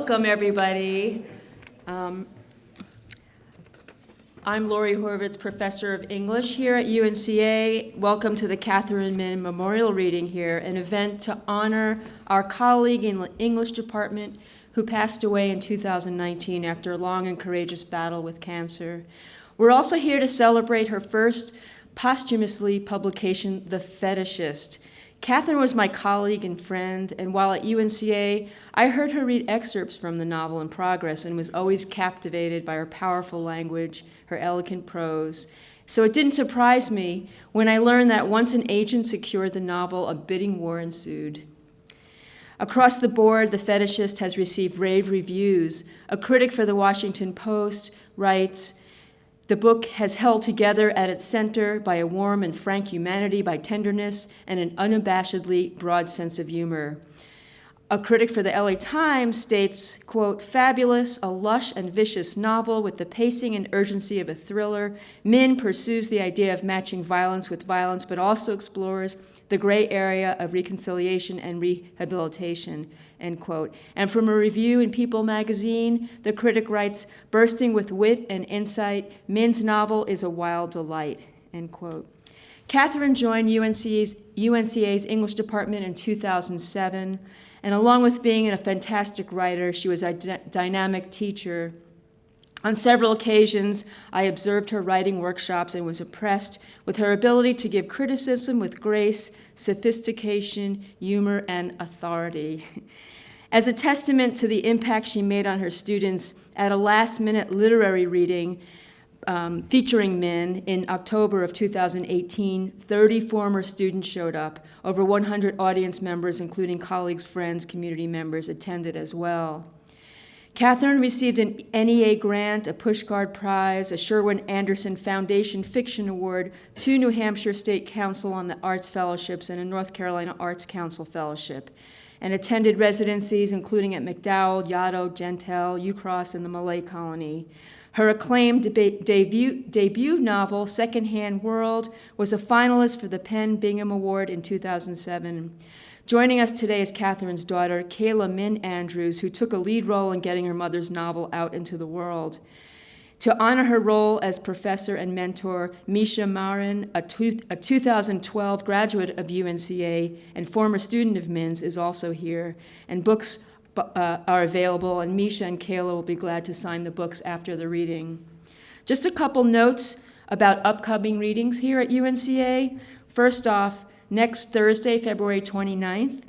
Welcome, everybody. I'm Lori Horvitz, Professor of English here at UNCA. Welcome to the Catherine Min Memorial Reading here, an event to honor our colleague in the English department who passed away in 2019 after a long and courageous battle with cancer. We're also here to celebrate her first posthumously publication, The Fetishist. Catherine was my colleague and friend, and while at UNCA, I heard her read excerpts from the novel in progress and was always captivated by her powerful language, her elegant prose. So it didn't surprise me when I learned that once an agent secured the novel, a bidding war ensued. Across the board, The Fetishist has received rave reviews. A critic for the Washington Post writes, "The book has held together at its center by a warm and frank humanity, by tenderness, and an unabashedly broad sense of humor." A critic for the LA Times states, quote, "Fabulous, a lush and vicious novel with the pacing and urgency of a thriller. Min pursues the idea of matching violence with violence, but also explores the gray area of reconciliation and rehabilitation," end quote. And from a review in People magazine, the critic writes, "Bursting with wit and insight, Min's novel is a wild delight," end quote. Catherine joined UNCA's English department in 2007, and along with being a fantastic writer, she was a dynamic teacher. On several occasions, I observed her writing workshops and was impressed with her ability to give criticism with grace, sophistication, humor, and authority. As a testament to the impact she made on her students, at a last-minute literary reading featuring Min in October of 2018, 30 former students showed up. Over 100 audience members, including colleagues, friends, community members, attended as well. Catherine received an NEA grant, a Pushcart Prize, a Sherwin Anderson Foundation Fiction Award, 2 New Hampshire State Council on the Arts Fellowships, and a North Carolina Arts Council Fellowship, and attended residencies including at MacDowell, Yaddo, Gentile, UCross, and the Malay Colony. Her acclaimed debut novel, Secondhand World, was a finalist for the PEN Bingham Award in 2007. Joining us today is Catherine's daughter, Kayla Min Andrews, who took a lead role in getting her mother's novel out into the world. To honor her role as professor and mentor, Misha Marin, a 2012 graduate of UNCA and former student of Min's, is also here, and books are available, and Misha and Kayla will be glad to sign the books after the reading. Just a couple notes about upcoming readings here at UNCA. First off, next Thursday, February 29th,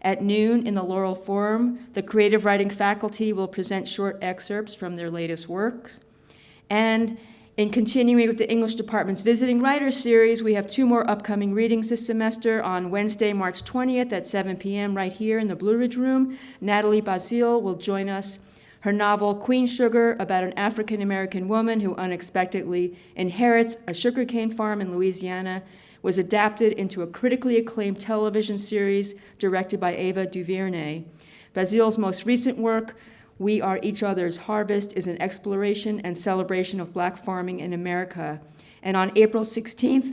at noon in the Laurel Forum, the creative writing faculty will present short excerpts from their latest works. And in continuing with the English department's Visiting Writers series, we have 2 more upcoming readings this semester. On Wednesday, March 20th at 7 p.m. right here in the Blue Ridge Room, Natalie Basile will join us. Her novel, Queen Sugar, about an African-American woman who unexpectedly inherits a sugarcane farm in Louisiana, was adapted into a critically acclaimed television series directed by Ava DuVernay. Basile's most recent work, We Are Each Other's Harvest, is an exploration and celebration of Black farming in America. And on April 16th,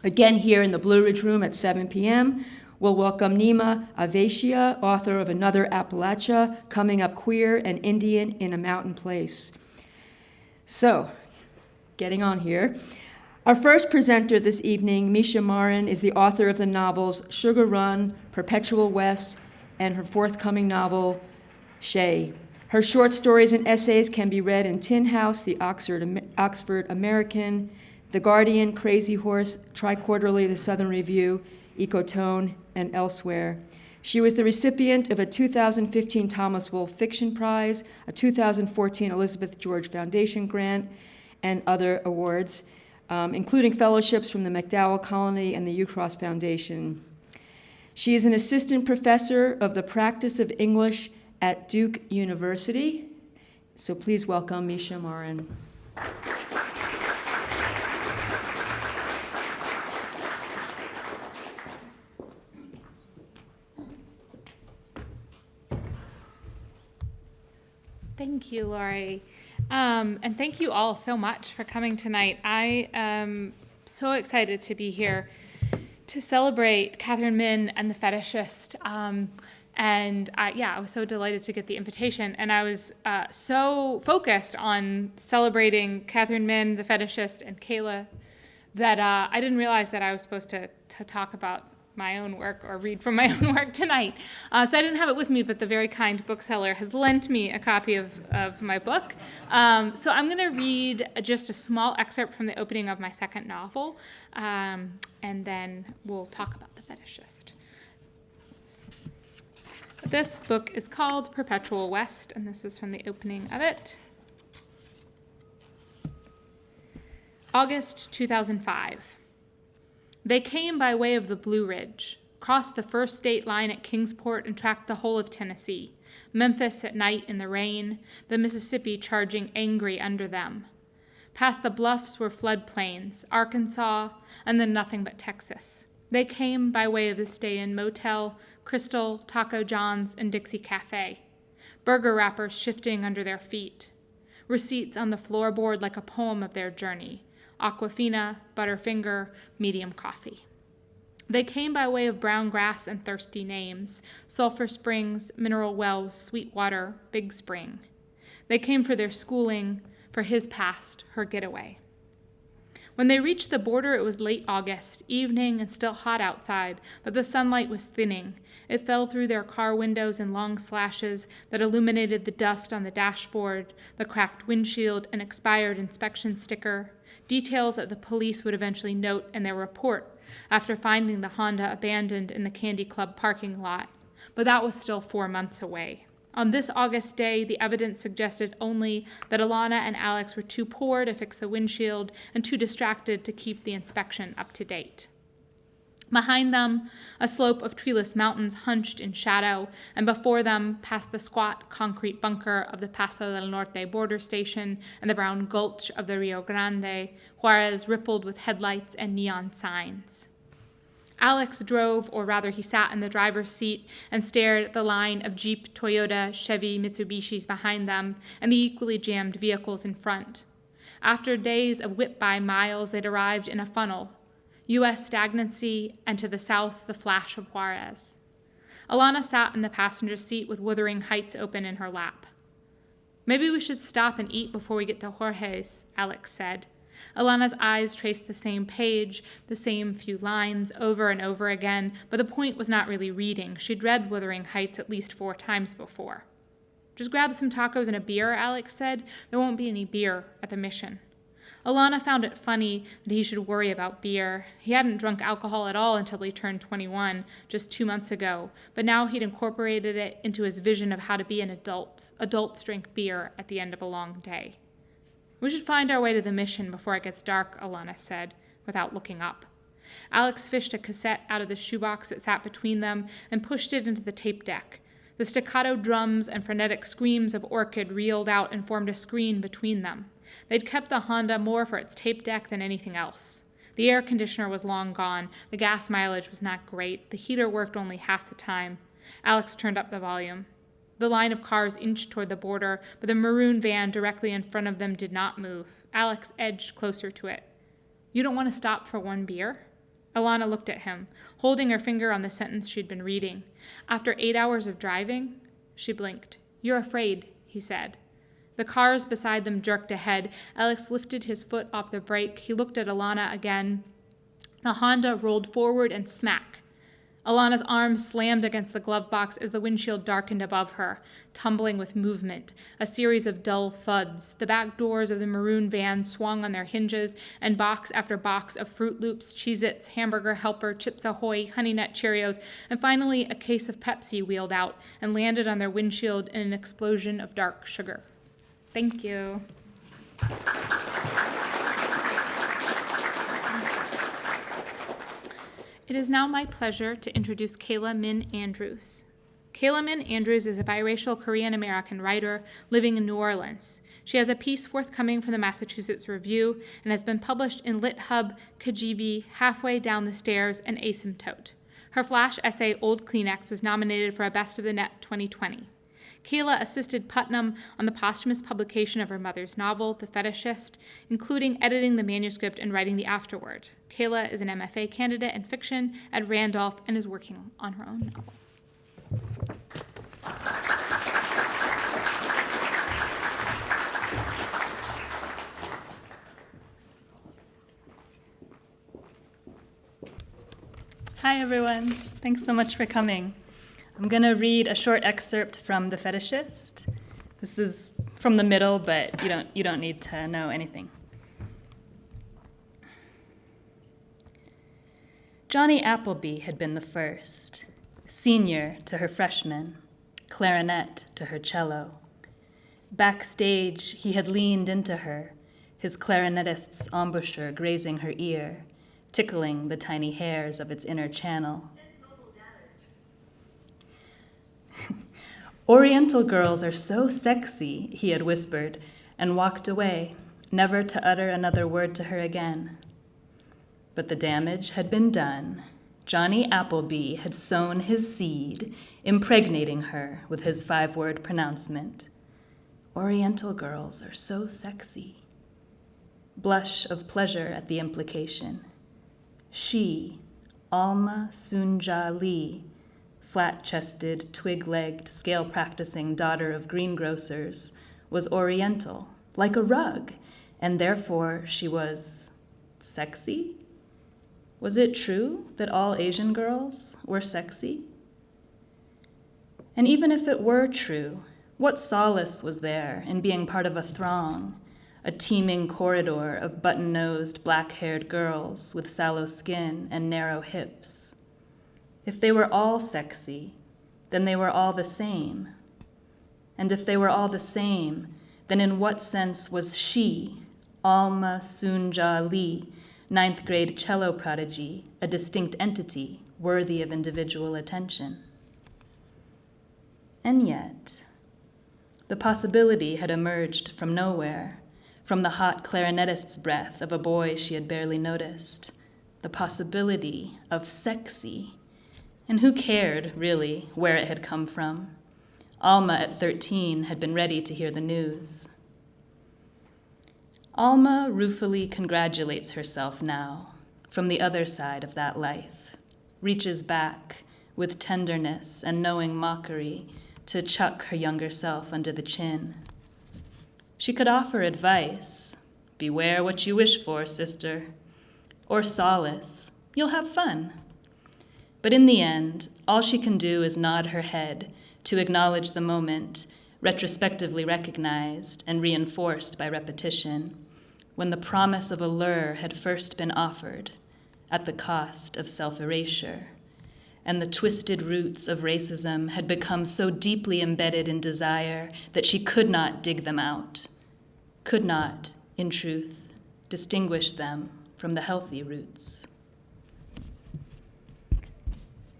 again here in the Blue Ridge Room at 7 p.m., we'll welcome Nima Aveshia, author of Another Appalachia, Coming Up Queer and Indian in a Mountain Place. So, getting on here. Our first presenter this evening, Misha Marin, is the author of the novels Sugar Run, Perpetual West, and her forthcoming novel, Shay. Her short stories and essays can be read in Tin House, the Oxford American, The Guardian, Crazy Horse, Tri-Quarterly, The Southern Review, Ecotone, and elsewhere. She was the recipient of a 2015 Thomas Wolfe Fiction Prize, a 2014 Elizabeth George Foundation grant, and other awards, including fellowships from the MacDowell Colony and the UCross Foundation. She is an assistant professor of the practice of English at Duke University. So please welcome Misha Marin. Thank you, Lori. And thank you all so much for coming tonight. I am so excited to be here to celebrate Catherine Min and The Fetishist. And I was so delighted to get the invitation. And I was so focused on celebrating Catherine Min, the fetishist, and Kayla, that I didn't realize that I was supposed to talk about my own work or read from my own work tonight. So I didn't have it with me, but the very kind bookseller has lent me a copy of my book. So I'm going to read just a small excerpt from the opening of my second novel, and then we'll talk about the fetishist. This book is called Perpetual West, and this is from the opening of it. August 2005. They came by way of the Blue Ridge, crossed the first state line at Kingsport, and tracked the whole of Tennessee, Memphis at night in the rain, the Mississippi charging angry under them. Past the bluffs were floodplains, Arkansas, and then nothing but Texas. They came by way of the Stay-In Motel, Crystal, Taco John's, and Dixie Cafe. Burger wrappers shifting under their feet. Receipts on the floorboard like a poem of their journey. Aquafina, Butterfinger, medium coffee. They came by way of brown grass and thirsty names. Sulphur Springs, Mineral Wells, Sweetwater, Big Spring. They came for their schooling, for his past, her getaway. When they reached the border, it was late August, evening and still hot outside, but the sunlight was thinning. It fell through their car windows in long slashes that illuminated the dust on the dashboard, the cracked windshield, an expired inspection sticker, details that the police would eventually note in their report after finding the Honda abandoned in the Candy Club parking lot. But that was still 4 months away. On this August day, the evidence suggested only that Alana and Alex were too poor to fix the windshield and too distracted to keep the inspection up to date. Behind them, a slope of treeless mountains hunched in shadow, and before them, past the squat concrete bunker of the Paso del Norte border station and the brown gulch of the Rio Grande, Juarez rippled with headlights and neon signs. Alex drove, or rather he sat in the driver's seat and stared at the line of Jeep, Toyota, Chevy, Mitsubishis behind them and the equally jammed vehicles in front. After days of whip-by miles, they'd arrived in a funnel. U.S. stagnancy, and to the south, the flash of Juarez. Alana sat in the passenger seat with Wuthering Heights open in her lap. "Maybe we should stop and eat before we get to Jorge's," Alex said. Alana's eyes traced the same page, the same few lines, over and over again, but the point was not really reading. She'd read Wuthering Heights at least 4 times before. "Just grab some tacos and a beer," Alex said. "There won't be any beer at the mission." Alana found it funny that he should worry about beer. He hadn't drunk alcohol at all until he turned 21, just 2 months ago, but now he'd incorporated it into his vision of how to be an adult. Adults drink beer at the end of a long day. "We should find our way to the mission before it gets dark," Alana said, without looking up. Alex fished a cassette out of the shoebox that sat between them and pushed it into the tape deck. The staccato drums and frenetic screams of Orchid reeled out and formed a screen between them. They'd kept the Honda more for its tape deck than anything else. The air conditioner was long gone, the gas mileage was not great, the heater worked only half the time. Alex turned up the volume. The line of cars inched toward the border, but the maroon van directly in front of them did not move. Alex edged closer to it. "You don't want to stop for one beer?" Alana looked at him, holding her finger on the sentence she'd been reading. "After 8 hours of driving?" She blinked. "You're afraid," he said. The cars beside them jerked ahead. Alex lifted his foot off the brake. He looked at Alana again. The Honda rolled forward and smack. Alana's arms slammed against the glove box as the windshield darkened above her, tumbling with movement, a series of dull thuds. The back doors of the maroon van swung on their hinges, and box after box of Fruit Loops, Cheez-Its, Hamburger Helper, Chips Ahoy, Honey Nut Cheerios, and finally a case of Pepsi wheeled out and landed on their windshield in an explosion of dark sugar. Thank you. It is now my pleasure to introduce Kayla Min Andrews. Kayla Min Andrews is a biracial Korean-American writer living in New Orleans. She has a piece forthcoming from the Massachusetts Review and has been published in LitHub, Kajibi, Halfway Down the Stairs, and Asymptote. Her flash essay, Old Kleenex, was nominated for a Best of the Net 2020. Kayla assisted Putnam on the posthumous publication of her mother's novel, The Fetishist, including editing the manuscript and writing the afterword. Kayla is an MFA candidate in fiction at Randolph and is working on her own novel. Hi, everyone. Thanks so much for coming. I'm going to read a short excerpt from The Fetishist. This is from the middle, but you don't need to know anything. Johnny Appleby had been the first, senior to her freshman, clarinet to her cello. Backstage, he had leaned into her, his clarinetist's embouchure grazing her ear, tickling the tiny hairs of its inner channel. Oriental girls are so sexy, he had whispered, and walked away, never to utter another word to her again. But the damage had been done. Johnny Appleby had sown his seed, impregnating her with his 5-word pronouncement. Oriental girls are so sexy. Blush of pleasure at the implication. She, Alma Sunja Lee, flat-chested, twig-legged, scale-practicing daughter of greengrocers, was Oriental, like a rug, and therefore she was sexy? Was it true that all Asian girls were sexy? And even if it were true, what solace was there in being part of a throng, a teeming corridor of button-nosed, black-haired girls with sallow skin and narrow hips? If they were all sexy, then they were all the same. And if they were all the same, then in what sense was she, Alma Sunja Lee, 9th grade cello prodigy, a distinct entity worthy of individual attention? And yet, the possibility had emerged from nowhere, from the hot clarinetist's breath of a boy she had barely noticed, the possibility of sexy. And who cared, really, where it had come from? Alma, at 13, had been ready to hear the news. Alma ruefully congratulates herself now, from the other side of that life, reaches back with tenderness and knowing mockery to chuck her younger self under the chin. She could offer advice, beware what you wish for, sister, or solace, you'll have fun. But in the end, all she can do is nod her head to acknowledge the moment, retrospectively recognized and reinforced by repetition, when the promise of a lure had first been offered at the cost of self-erasure, and the twisted roots of racism had become so deeply embedded in desire that she could not dig them out, could not, in truth, distinguish them from the healthy roots.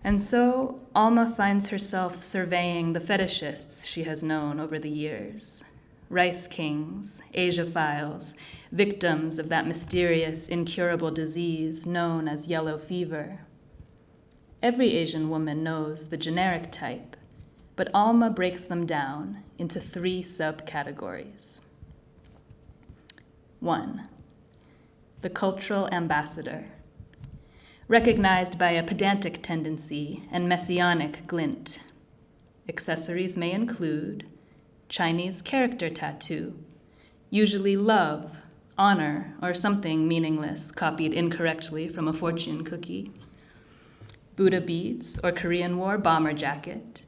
And so, Alma finds herself surveying the fetishists she has known over the years. Rice kings, Asiaphiles, victims of that mysterious, incurable disease known as yellow fever. Every Asian woman knows the generic type, but Alma breaks them down into 3 subcategories. 1. The cultural ambassador, recognized by a pedantic tendency and messianic glint. Accessories may include Chinese character tattoo, usually love, honor, or something meaningless copied incorrectly from a fortune cookie. Buddha beads or Korean War bomber jacket.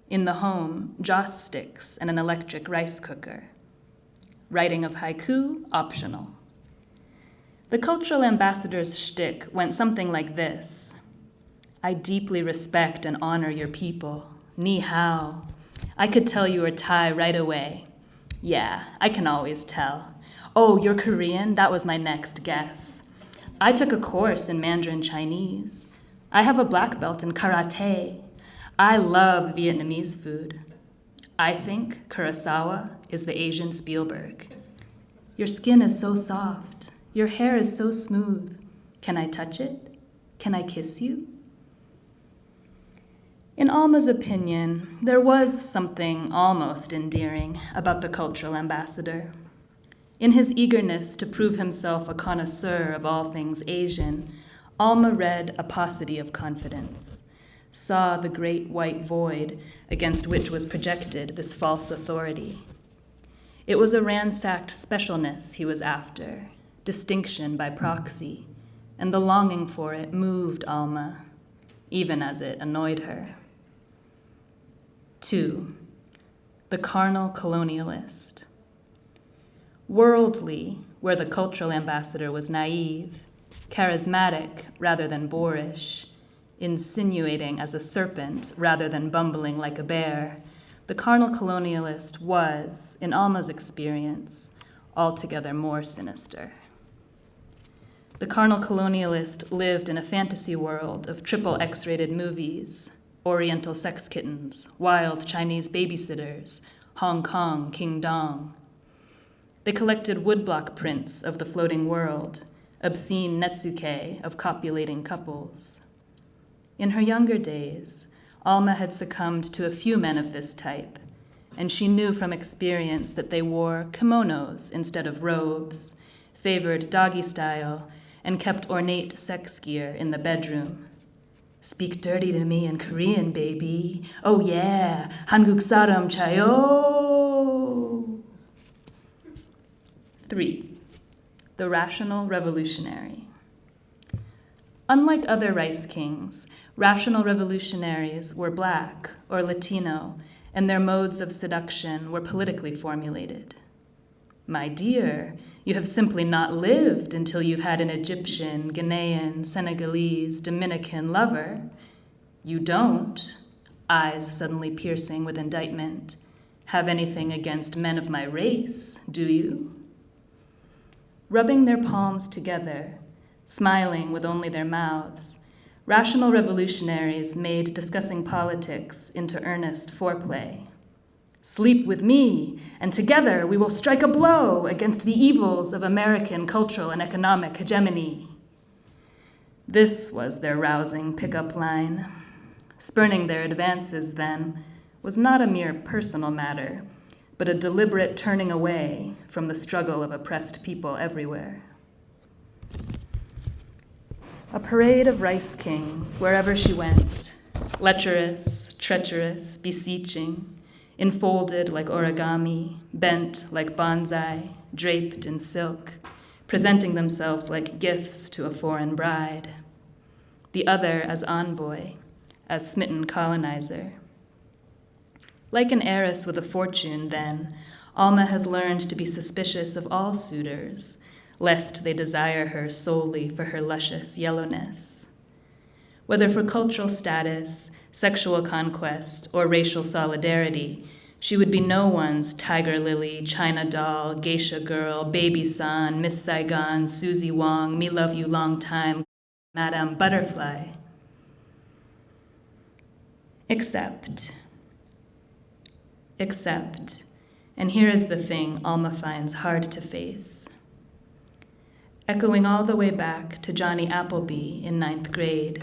In the home, joss sticks and an electric rice cooker. Writing of haiku, optional. The cultural ambassador's shtick went something like this. I deeply respect and honor your people. Ni hao. I could tell you were Thai right away. Yeah, I can always tell. Oh, you're Korean? That was my next guess. I took a course in Mandarin Chinese. I have a black belt in karate. I love Vietnamese food. I think Kurosawa is the Asian Spielberg. Your skin is so soft. Your hair is so smooth. Can I touch it? Can I kiss you? In Alma's opinion, there was something almost endearing about the cultural ambassador. In his eagerness to prove himself a connoisseur of all things Asian, Alma read a paucity of confidence, saw the great white void against which was projected this false authority. It was a ransacked specialness he was after, distinction by proxy, and the longing for it moved Alma, even as it annoyed her. 2. The carnal colonialist. Worldly, where the cultural ambassador was naive, charismatic rather than boorish, insinuating as a serpent rather than bumbling like a bear, the carnal colonialist was, in Alma's experience, altogether more sinister. The carnal colonialist lived in a fantasy world of triple X-rated movies, Oriental sex kittens, wild Chinese babysitters, Hong Kong King Dong. They collected woodblock prints of the floating world, obscene netsuke of copulating couples. In her younger days, Alma had succumbed to a few men of this type, and she knew from experience that they wore kimonos instead of robes, favored doggy style, and kept ornate sex gear in the bedroom. Speak dirty to me in Korean, baby. Oh yeah, Hanguk saram chayo. 3. The rational revolutionary. Unlike other rice kings, rational revolutionaries were Black or Latino, and their modes of seduction were politically formulated. My dear, you have simply not lived until you've had an Egyptian, Ghanaian, Senegalese, Dominican lover. You don't, eyes suddenly piercing with indictment, have anything against men of my race, do you? Rubbing their palms together, smiling with only their mouths, rational revolutionaries made discussing politics into earnest foreplay. Sleep with me, and together we will strike a blow against the evils of American cultural and economic hegemony. This was their rousing pickup line. Spurning their advances, then, was not a mere personal matter, but a deliberate turning away from the struggle of oppressed people everywhere. A parade of rice kings wherever she went, lecherous, treacherous, beseeching, enfolded like origami, bent like bonsai, draped in silk, presenting themselves like gifts to a foreign bride. The other as envoy, as smitten colonizer. Like an heiress with a fortune, then, Alma has learned to be suspicious of all suitors, lest they desire her solely for her luscious yellowness. Whether for cultural status, sexual conquest, or racial solidarity, she would be no one's tiger lily, China doll, geisha girl, baby san, Miss Saigon, Susie Wong, me love you long time, Madame Butterfly. Except, and here is the thing Alma finds hard to face. Echoing all the way back to Johnny Appleby in 9th grade,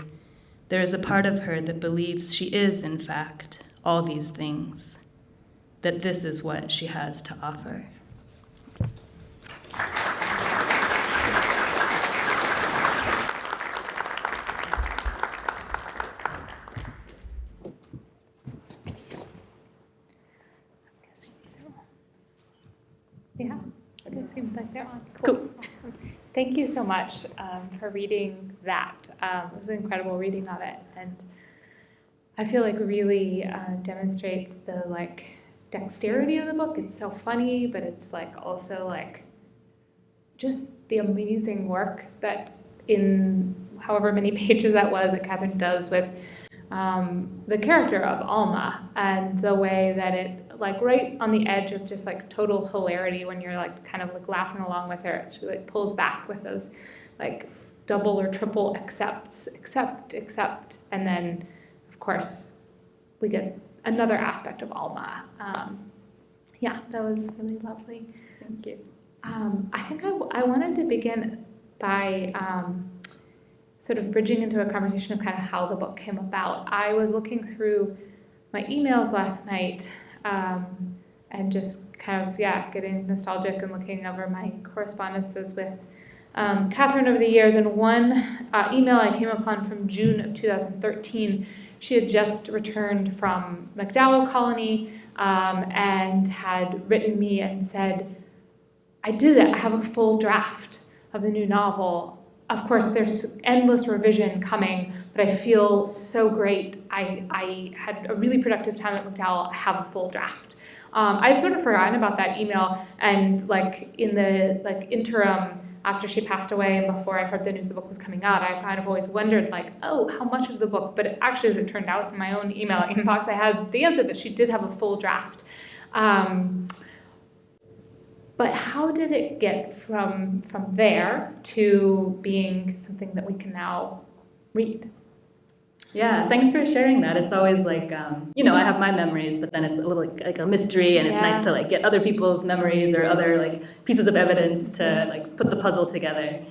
there is a part of her that believes she is, in fact, all these things, that this is what she has to offer. Yeah, it seems like they're on. Cool. Awesome. Thank you so much for reading that. It was an incredible reading of it, and I feel like really demonstrates the dexterity of the book. It's so funny, but it's also just the amazing work that in however many pages that was that Catherine does with the character of Alma and the way that it right on the edge of just total hilarity when you're kind of laughing along with her. She pulls back with those double or triple accepts, accept, and then of course we get another aspect of Alma. Yeah, that was really lovely. Thank you. I think I wanted to begin by sort of bridging into a conversation of kind of how the book came about. I was looking through my emails last night and just kind of, getting nostalgic and looking over my correspondences with Catherine over the years. And one email I came upon from June of 2013, she had just returned from MacDowell Colony and had written me and said, I did it. I have a full draft of the new novel. Of course, there's endless revision coming, but I feel so great. I had a really productive time at MacDowell. I have a full draft. I'd sort of forgotten about that email, and like in the interim after she passed away and before I heard the news the book was coming out, I kind of always wondered like, oh, how much of the book? But actually, as it turned out, in my own email inbox, I had the answer that she did have a full draft. But how did it get from there to being something that we can now read? Yeah, thanks for sharing that. It's always like, I have my memories, but then it's a little like a mystery, and it's nice to like get other people's memories or other like pieces of evidence to like put the puzzle together.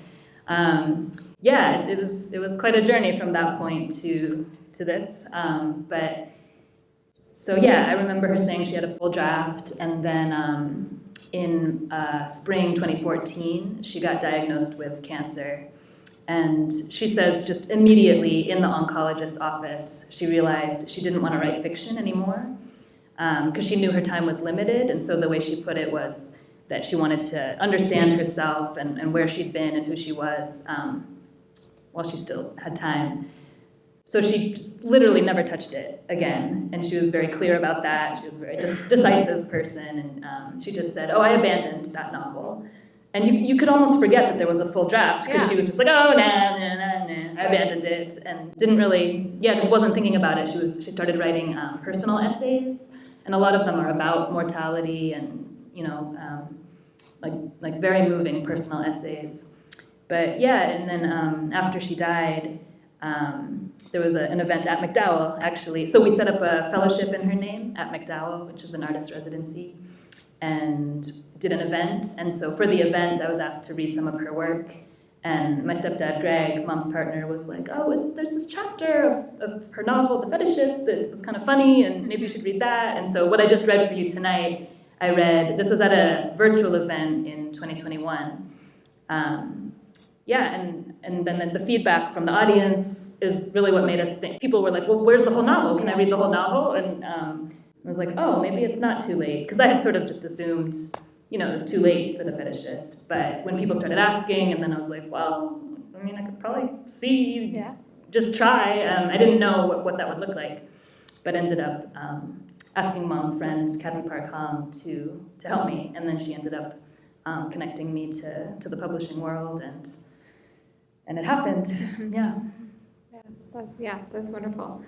It was quite a journey from that point to this. I remember her saying she had a full draft, and then in spring 2014, she got diagnosed with cancer. And she says just immediately in the oncologist's office, she realized she didn't want to write fiction anymore because she knew her time was limited. And so the way she put it was that she wanted to understand herself and where she'd been and who she was while she still had time. So she just literally never touched it again. And she was very clear about that. She was a very decisive person. And she just said, I abandoned that novel. And you could almost forget that there was a full draft because she was just like, I abandoned it, and didn't really, just wasn't thinking about it. She started writing personal essays, and a lot of them are about mortality and, like very moving personal essays. But and then after she died, there was an event at MacDowell, actually. So we set up a fellowship in her name at MacDowell, which is an artist residency, and did an event. And so for the event, I was asked to read some of her work. And my stepdad, Greg, Mom's partner, was like, there's this chapter of her novel, The Fetishist, that was kind of funny, and maybe you should read that. And so what I just read for you tonight, I read, this was at a virtual event in 2021. And then the feedback from the audience is really what made us think. People were like, well, where's the whole novel? Can I read the whole novel? And I was like, maybe it's not too late. Because I had sort of just assumed, it was too late for The Fetishist. But when people started asking, and then I was like, well, I could probably see, just try. I didn't know what that would look like. But ended up asking Mom's friend, Kathy Park Hong, to help me. And then she ended up connecting me to the publishing world, and it happened. That's wonderful.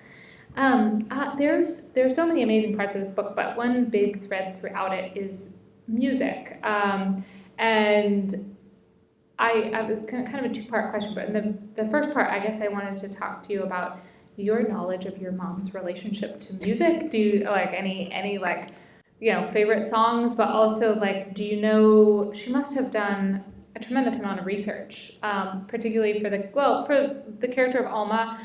There's so many amazing parts of this book, but one big thread throughout it is music. And I was kind of a two-part question, but in the first part, I guess I wanted to talk to you about your knowledge of your mom's relationship to music. Do you like any favorite songs, but also like, do you know, she must have done a tremendous amount of research, particularly for the character of Alma,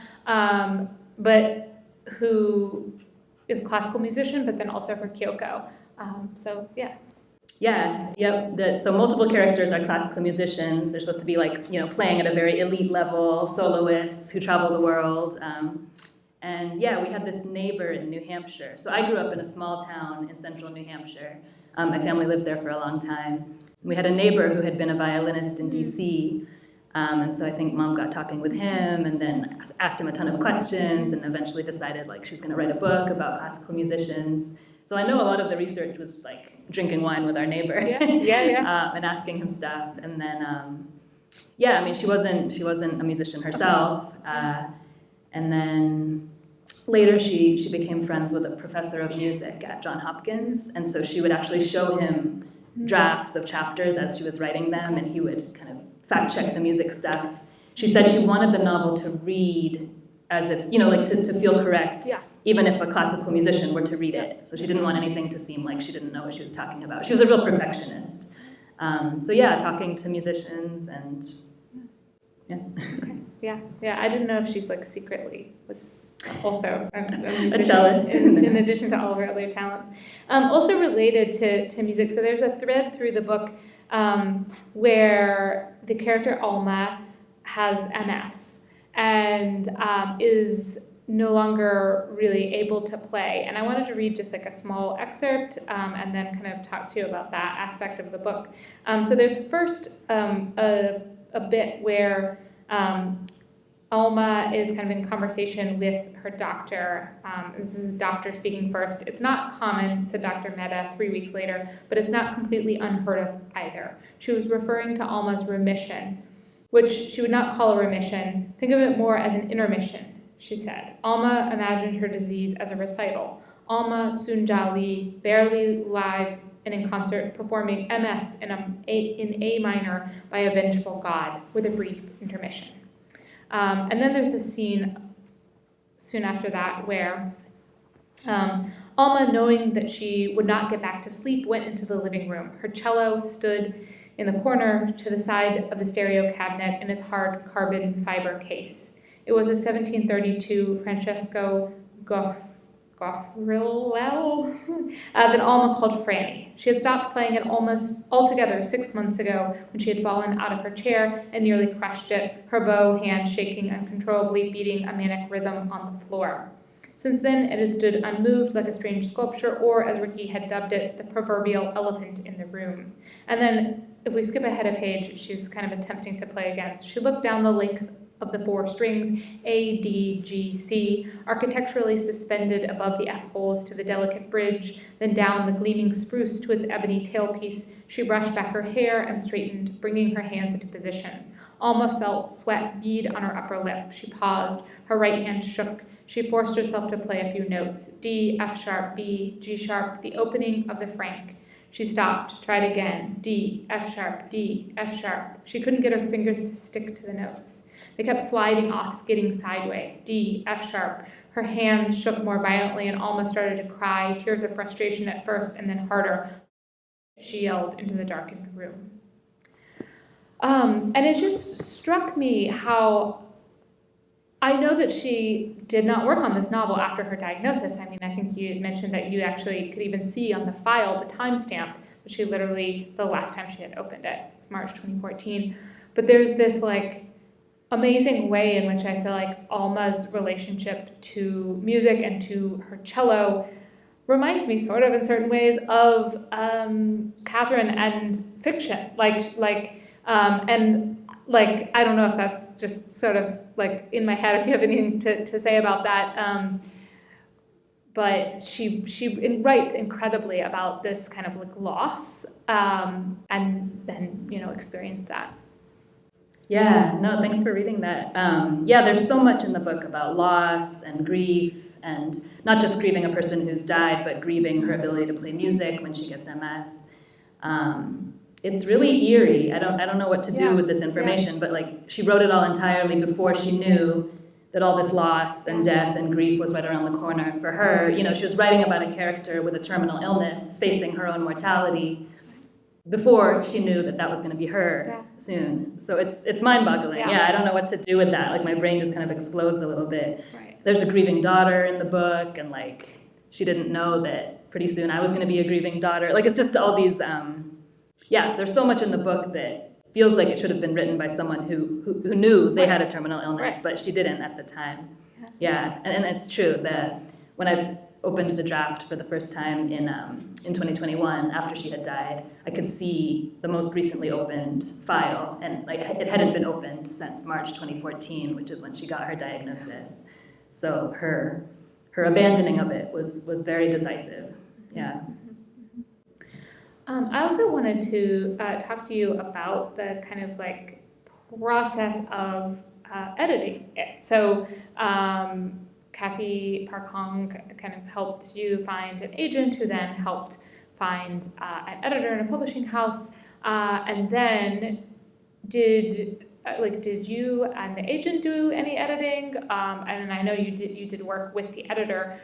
but who is a classical musician, but then also for Kyoko. So multiple characters are classical musicians. They're supposed to be playing at a very elite level, soloists who travel the world. We had this neighbor in New Hampshire. So I grew up in a small town in central New Hampshire. My family lived there for a long time. We had a neighbor who had been a violinist in DC. And so I think Mom got talking with him and then asked him a ton of questions and eventually decided she was going to write a book about classical musicians. So I know a lot of the research was drinking wine with our neighbor and asking him stuff. And then, she wasn't a musician herself. And then later she became friends with a professor of music at Johns Hopkins. And so she would actually show him drafts of chapters as she was writing them, and he would kind of fact check the music stuff. She said she wanted the novel to read as if, to feel correct, even if a classical musician were to read it. So she didn't want anything to seem like she didn't know what she was talking about. She was a real perfectionist. Talking to musicians and, I didn't know if she's secretly was also a musician, a cellist. In addition to all of her other talents. Also related to music, so there's a thread through the book where the character Alma has MS and is no longer really able to play. And I wanted to read just like a small excerpt and then kind of talk to you about that aspect of the book. So there's first a bit where Alma is kind of in conversation with her doctor. This is the doctor speaking first. It's not common, said Dr. Mehta 3 weeks later, but it's not completely unheard of either. She was referring to Alma's remission, which she would not call a remission. Think of it more as an intermission, she said. Alma imagined her disease as a recital. Alma Sunjali, barely live and in concert, performing MS in A minor by a vengeful god, with a brief intermission. And then there's a scene soon after that where Alma, knowing that she would not get back to sleep, went into the living room. Her cello stood in the corner to the side of the stereo cabinet in its hard carbon fiber case. It was a 1732 Francesco Goffrillo that Alma called Franny. She had stopped playing it almost altogether 6 months ago when she had fallen out of her chair and nearly crushed it, her bow hand shaking uncontrollably, beating a manic rhythm on the floor. Since then, it had stood unmoved like a strange sculpture, or as Ricky had dubbed it, the proverbial elephant in the room. And then, if we skip ahead a page, she's kind of attempting to play again. So she looked down the length of the 4 strings, A, D, G, C, architecturally suspended above the F-holes to the delicate bridge, then down the gleaming spruce to its ebony tailpiece. She brushed back her hair and straightened, bringing her hands into position. Alma felt sweat bead on her upper lip. She paused. Her right hand shook. She forced herself to play a few notes. D, F sharp, B, G sharp, the opening of the Frank. She stopped, tried again. D, F sharp, D, F sharp. She couldn't get her fingers to stick to the notes. They kept sliding off, skidding sideways. D, F sharp. Her hands shook more violently and Alma started to cry, tears of frustration at first and then harder. She yelled into the darkened room. And it just struck me how I know that she did not work on this novel after her diagnosis. I mean, I think you had mentioned that you actually could even see on the file the timestamp, but she literally, the last time she had opened it was March 2014. But there's this like amazing way in which I feel like Alma's relationship to music and to her cello reminds me sort of in certain ways of Catherine and fiction. And I don't know if that's just sort of like in my head, if you have anything to say about that. But she writes incredibly about this kind of like loss and then, experience that. Yeah, no, thanks for reading that. There's so much in the book about loss and grief, and not just grieving a person who's died, but grieving her ability to play music when she gets MS. It's really eerie. I don't know what to do with this information, but like she wrote it all entirely before she knew that all this loss and death and grief was right around the corner for her. She was writing about a character with a terminal illness, facing her own mortality, before she knew that was going to be her soon. So it's mind-boggling. I don't know what to do with that. Like my brain just kind of explodes a little bit. Right. There's a grieving daughter in the book, and like she didn't know that pretty soon I was going to be a grieving daughter. Like it's just all these. There's so much in the book that feels like it should have been written by someone who knew they had a terminal illness, but she didn't at the time. And it's true that when I opened the draft for the first time in 2021 after she had died, I could see the most recently opened file, and like it hadn't been opened since March 2014, which is when she got her diagnosis. So her abandoning of it was very decisive. Yeah. I also wanted to talk to you about the kind of like process of editing it. So Kathy Parkong kind of helped you find an agent who then helped find an editor in a publishing house. And then did you and the agent do any editing? And I know you did work with the editor.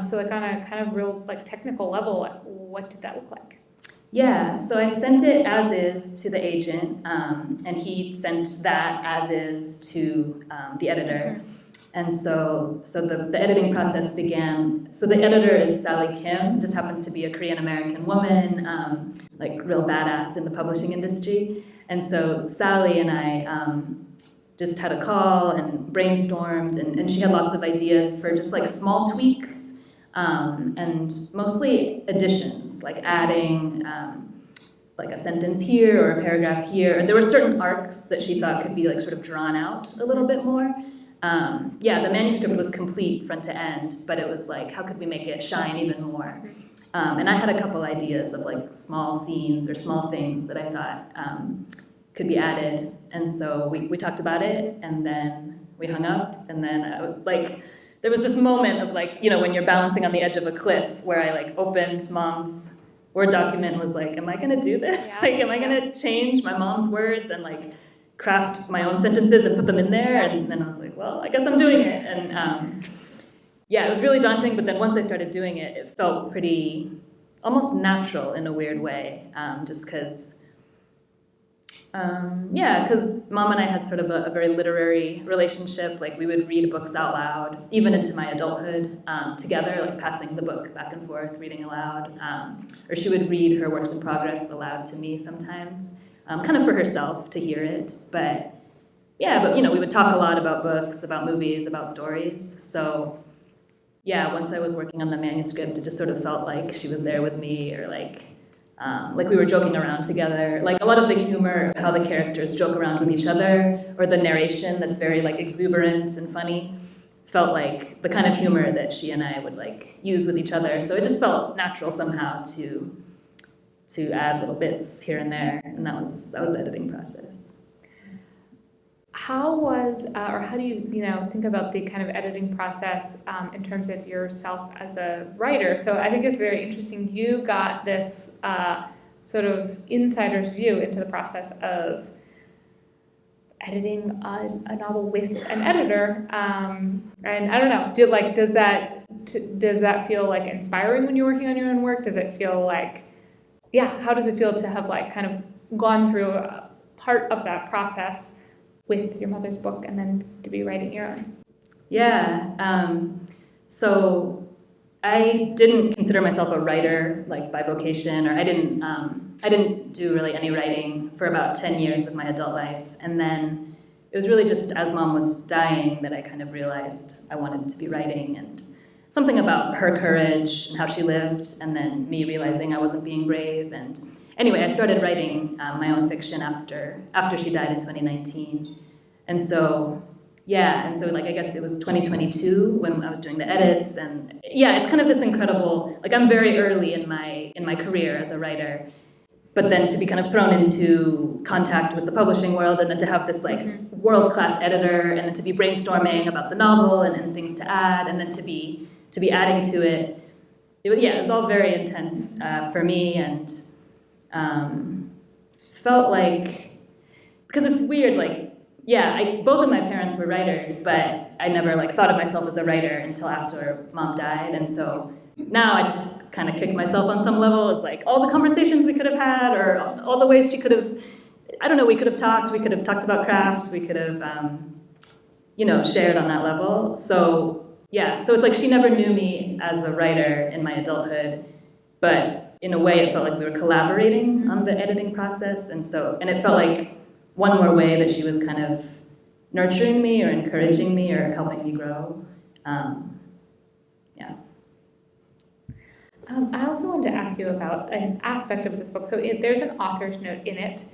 So like on a kind of real like technical level, what did that look like? Yeah, so I sent it as is to the agent, and he sent that as is to the editor. And so the editing process began. So the editor is Sally Kim, just happens to be a Korean American woman, like real badass in the publishing industry. And so Sally and I just had a call and brainstormed, and she had lots of ideas for just like small tweaks and mostly additions, like adding like a sentence here or a paragraph here. And there were certain arcs that she thought could be like sort of drawn out a little bit more. Yeah, the manuscript was complete front to end, but it was like, how could we make it shine even more? And I had a couple ideas of like small scenes or small things that I thought could be added. And so we talked about it, and then we hung up, and then I was like, there was this moment of like, you know, when you're balancing on the edge of a cliff, where I like opened Mom's Word document and was like, am I gonna do this? Yeah. Like, am I gonna change my mom's words and like craft my own sentences and put them in there? And then I was like, well, I guess I'm doing it. And yeah, it was really daunting, but then once I started doing it, it felt pretty, almost natural in a weird way, just because, yeah, because Mom and I had sort of a very literary relationship. Like, we would read books out loud, even into my adulthood, together, like passing the book back and forth, reading aloud. Or she would read her works in progress aloud to me sometimes, kind of for herself to hear it. But yeah, but you know, we would talk a lot about books, about movies, about stories. So yeah, once I was working on the manuscript, it just sort of felt like she was there with me, or like we were joking around together. Like, a lot of the humor of how the characters joke around with each other, or the narration that's very like exuberant and funny, felt like the kind of humor that she and I would like use with each other. So it just felt natural somehow to add little bits here and there, and that was the editing process. How was, or how do you think about the kind of editing process in terms of yourself as a writer? So I think it's very interesting. You got this sort of insider's view into the process of editing a novel with an editor, and I don't know. Does that feel like inspiring when you're working on your own work? Does it feel like, yeah? How does it feel to have like kind of gone through a part of that process with your mother's book, and then to be writing your own? Yeah, so I didn't consider myself a writer, like by vocation, or I didn't do really any writing for about 10 years of my adult life. And then it was really just as Mom was dying that I kind of realized I wanted to be writing, and something about her courage and how she lived, and then me realizing I wasn't being brave. And anyway, I started writing my own fiction after she died in 2019. And so, yeah, and so like, I guess it was 2022 when I was doing the edits, and yeah, it's kind of this incredible, like, I'm very early in my career as a writer, but then to be kind of thrown into contact with the publishing world, and then to have this like world-class editor, and then to be brainstorming about the novel and things to add, and then to be adding to it. It was all very intense for me, and felt like, because it's weird, like, yeah, both of my parents were writers, but I never like thought of myself as a writer until after Mom died. And so now I just kind of kick myself on some level. It's like all the conversations we could have had, or all the ways she could have, I don't know, we could have talked about crafts, we could have, shared on that level. So yeah, so it's like she never knew me as a writer in my adulthood, but in a way it felt like we were collaborating on the editing process. And it felt like one more way that she was kind of nurturing me or encouraging me or helping me grow. Yeah. I also wanted to ask you about an aspect of this book. So there's an author's note in it,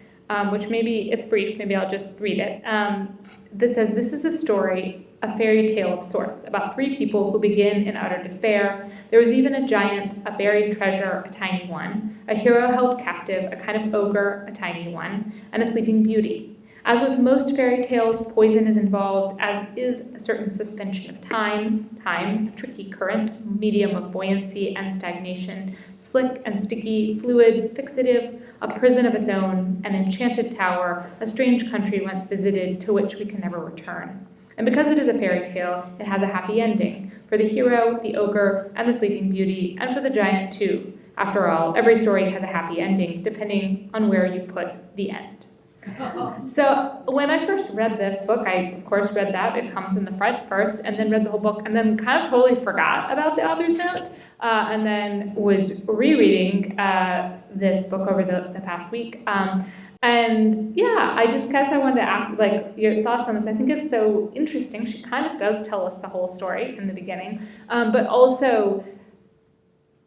which maybe it's brief, maybe I'll just read it, that says, "This is a story, a fairy tale of sorts, about three people who begin in utter despair. There was even a giant, a buried treasure, a tiny one, a hero held captive, a kind of ogre, a tiny one, and a sleeping beauty. As with most fairy tales, poison is involved, as is a certain suspension of time, a tricky current, medium of buoyancy and stagnation, slick and sticky, fluid, fixative, a prison of its own, an enchanted tower, a strange country once visited to which we can never return. And because it is a fairy tale, it has a happy ending, for the hero, the ogre, and the sleeping beauty, and for the giant too. After all, every story has a happy ending, depending on where you put the end." So when I first read this book, I of course read that. It comes in the front first, and then read the whole book, and then kind of totally forgot about the author's note, and then was rereading this book over the past week. And yeah, I guess I wanted to ask like your thoughts on this. I think it's so interesting. She kind of does tell us the whole story in the beginning, but also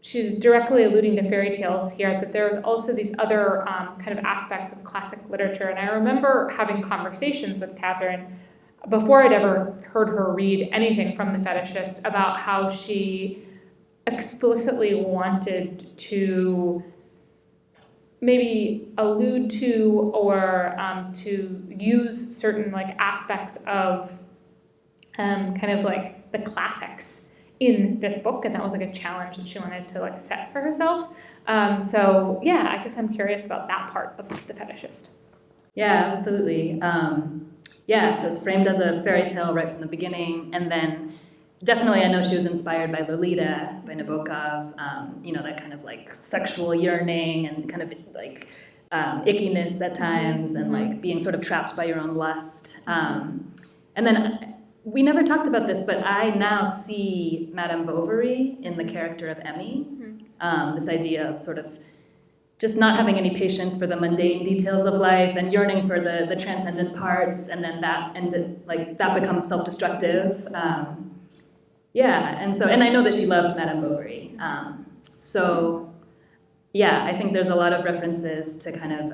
she's directly alluding to fairy tales here, but there's also these other kind of aspects of classic literature. And I remember having conversations with Catherine before I'd ever heard her read anything from The Fetishist about how she explicitly wanted to maybe allude to or to use certain like aspects of kind of like the classics in this book, and that was like a challenge that she wanted to like set for herself. So yeah, I guess I'm curious about that part of The Fetishist. Yeah, absolutely. So it's framed as a fairy tale right from the beginning, and then definitely I know she was inspired by Lolita, by Nabokov, that kind of like sexual yearning and kind of like ickiness at times, and like being sort of trapped by your own lust. And then we never talked about this, but I now see Madame Bovary in the character of Emmy. This idea of sort of just not having any patience for the mundane details of life and yearning for the transcendent parts, and then that becomes self-destructive. And I know that she loved Madame Bovary. I think there's a lot of references to kind of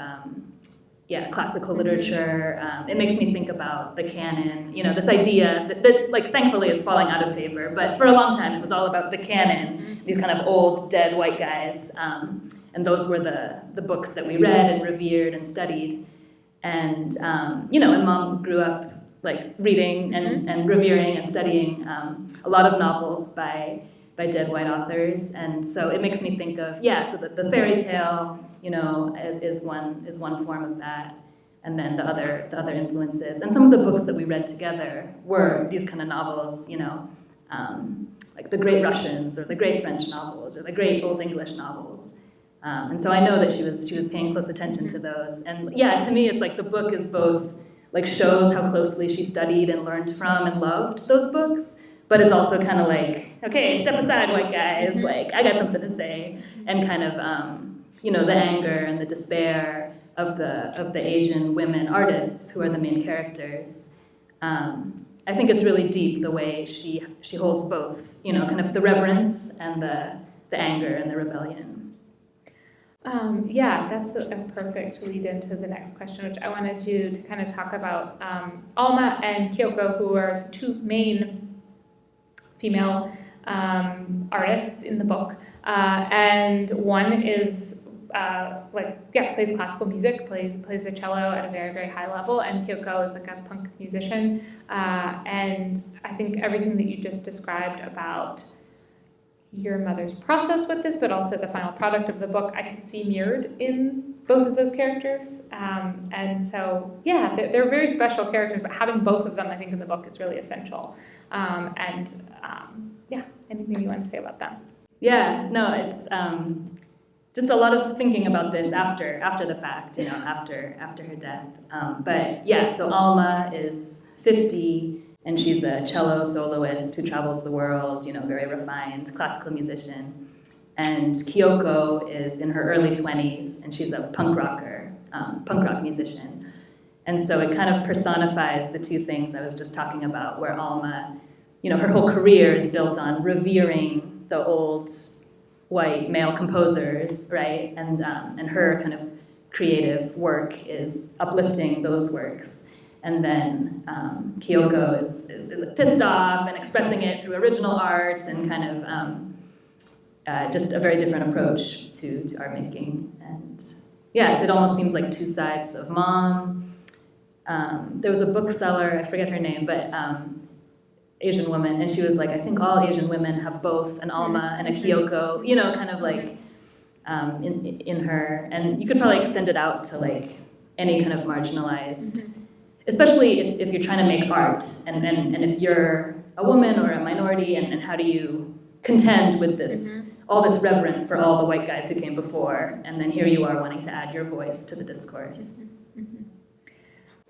classical literature. It makes me think about the canon, this idea that like thankfully is falling out of favor, but for a long time it was all about the canon, these kind of old, dead white guys, and those were the books that we read and revered and studied. And, and Mom grew up like reading and revering and studying a lot of novels by dead white authors, and so it makes me think of so the fairy tale, is one form of that, and then the other influences, and some of the books that we read together were these kind of novels, like the Great Russians or the Great French novels or the Great Old English novels, and so I know that she was paying close attention to those, and to me it's like the book is both like shows how closely she studied and learned from and loved those books, but it's also kind of like, okay, step aside, white guys, like, I got something to say, and kind of, the anger and the despair of the Asian women artists who are the main characters. I think it's really deep the way she holds both, kind of the reverence and the anger and the rebellion. That's a perfect lead into the next question, which I wanted you to kind of talk about Alma and Kyoko, who are the two main female artists in the book, and one is plays classical music, plays the cello at a very, very high level, and Kyoko is like a punk musician, and I think everything that you just described about your mother's process with this, but also the final product of the book, I could see mirrored in both of those characters, and so they're very special characters, but having both of them I think in the book is really essential. Anything you want to say about that? It's just a lot of thinking about this after the fact, after her death. So Alma is 50, and she's a cello soloist who travels the world, very refined classical musician. And Kyoko is in her early 20s, and she's a punk rock musician. And so it kind of personifies the two things I was just talking about, where Alma, her whole career is built on revering the old white male composers, right? And her kind of creative work is uplifting those works. And then Kyoko is pissed off and expressing it through original art and kind of just a very different approach to art making. And it almost seems like two sides of Mom. There was a bookseller, I forget her name, but Asian woman, and she was like, I think all Asian women have both an Alma and a Kyoko, kind of like in her. And you could probably extend it out to like any kind of marginalized, especially if you're trying to make art, and if you're a woman or a minority, and how do you contend with this, all this reverence for all the white guys who came before, and then here you are wanting to add your voice to the discourse.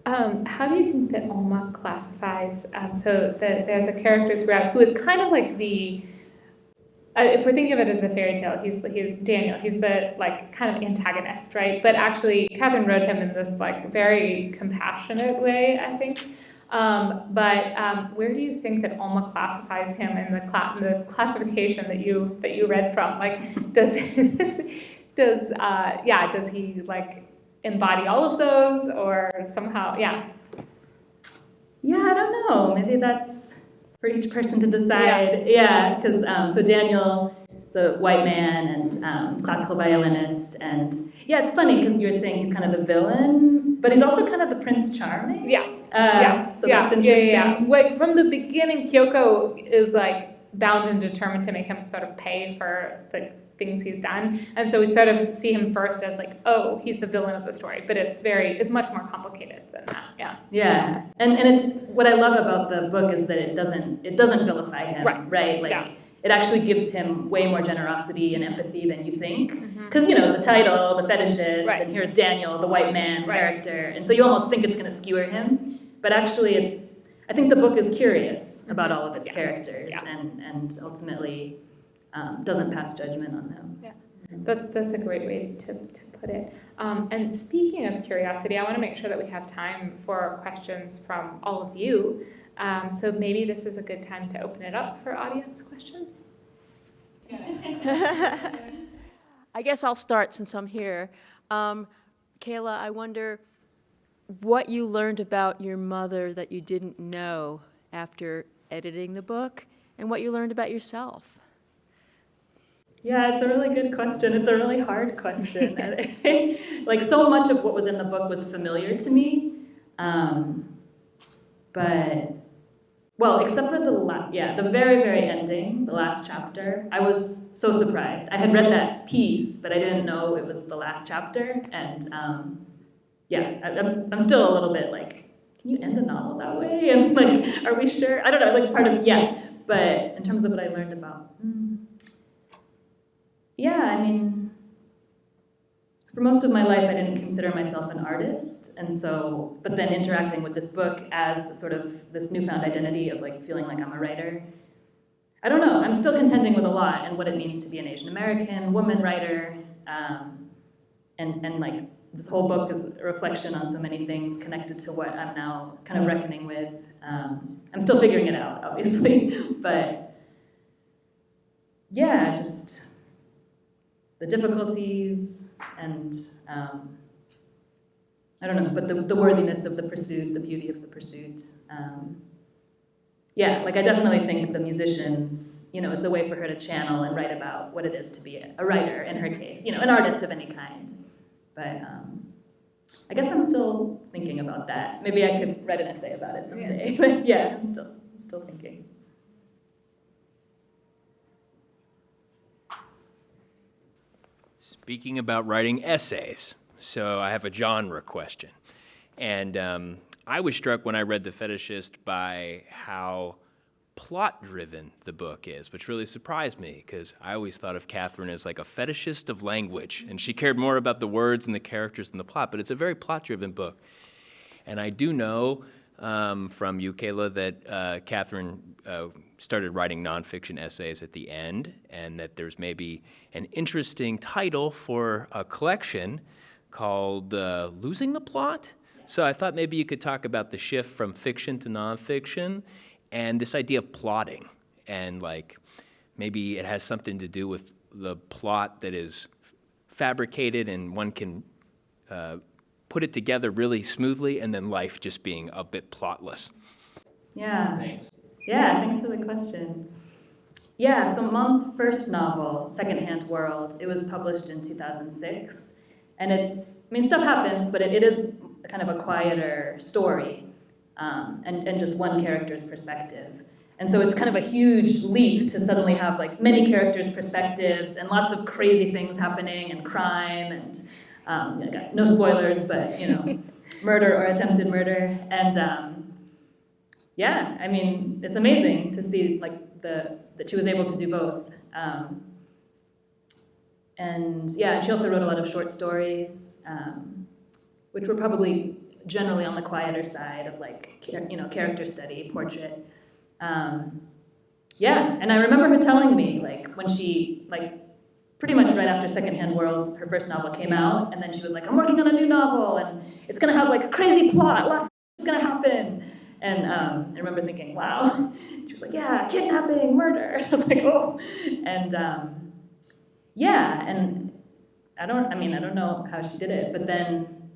How do you think that Alma classifies? So that there's a character throughout who is kind of like the, if we're thinking of it as the fairy tale, he's Daniel. He's the like kind of antagonist, right? But actually, Catherine wrote him in this like very compassionate way, I think. Where do you think that Alma classifies him in the classification that you read from? Like, does he like embody all of those, or somehow, yeah? Yeah, I don't know. Maybe that's for each person to decide. Yeah, because so Daniel is a white man and classical violinist, and yeah, it's funny because you're saying he's kind of the villain, but he's also kind of the Prince Charming. Yes. So that's interesting. Yeah. Like from the beginning, Kyoko is like bound and determined to make him sort of pay for the things he's done, and so we sort of see him first as like, oh, he's the villain of the story, but it's much more complicated than that. Yeah, and it's what I love about the book is that it doesn't vilify him, right? Like it actually gives him way more generosity and empathy than you think, because the title, the fetishist, and here's Daniel, the white man character, and so you almost think it's going to skewer him, but actually I think the book is curious about all of its characters and ultimately doesn't pass judgment on them. Yeah, that's a great way to put it. And speaking of curiosity, I want to make sure that we have time for questions from all of you. So maybe this is a good time to open it up for audience questions. I guess I'll start since I'm here. Kayla, I wonder what you learned about your mother that you didn't know after editing the book, and what you learned about yourself. Yeah, it's a really good question. It's a really hard question. Like so much of what was in the book was familiar to me, except for the very, very ending, the last chapter. I was so surprised. I had read that piece, but I didn't know it was the last chapter, and I'm still a little bit like, can you end a novel that way? And like, are we sure? I don't know. Like part of but in terms of what I learned about. I mean, for most of my life, I didn't consider myself an artist, but then interacting with this book as sort of this newfound identity of like feeling like I'm a writer. I don't know, I'm still contending with a lot and what it means to be an Asian American woman writer, and like this whole book is a reflection on so many things connected to what I'm now kind of reckoning with. I'm still figuring it out, obviously, but just the difficulties and I don't know, but the worthiness of the pursuit, the beauty of the pursuit. I definitely think the musicians, it's a way for her to channel and write about what it is to be a writer, in her case, an artist of any kind. But I guess I'm still thinking about that. Maybe I could write an essay about it someday. But I'm still thinking. Speaking about writing essays, so I have a genre question. And I was struck when I read The Fetishist by how plot-driven the book is, which really surprised me, because I always thought of Catherine as like a fetishist of language, and she cared more about the words and the characters than the plot, but it's a very plot-driven book. And I do know from you, Kayla, that Catherine started writing nonfiction essays at the end, and that there's maybe an interesting title for a collection called Losing the Plot. So I thought maybe you could talk about the shift from fiction to nonfiction and this idea of plotting, and like maybe it has something to do with the plot that is fabricated and one can put it together really smoothly, and then life just being a bit plotless. Yeah. Thanks. Yeah, thanks for the question. Yeah, so Mom's first novel, Secondhand World, it was published in 2006. And stuff happens, but it is kind of a quieter story, and just one character's perspective. And so it's kind of a huge leap to suddenly have like many characters' perspectives and lots of crazy things happening and crime and no spoilers, but murder or attempted murder. And it's amazing to see like that she was able to do both. And she also wrote a lot of short stories, which were probably generally on the quieter side of like, character study, portrait. Yeah, and I remember her telling me, like, when she, like, pretty much right after Secondhand Worlds, her first novel came out, and then she was like, I'm working on a new novel, and it's gonna have like a crazy plot, lots of things gonna happen. And I remember thinking, wow. She was like, yeah, kidnapping, murder. I was like, oh. And yeah, and I don't know how she did it, but then,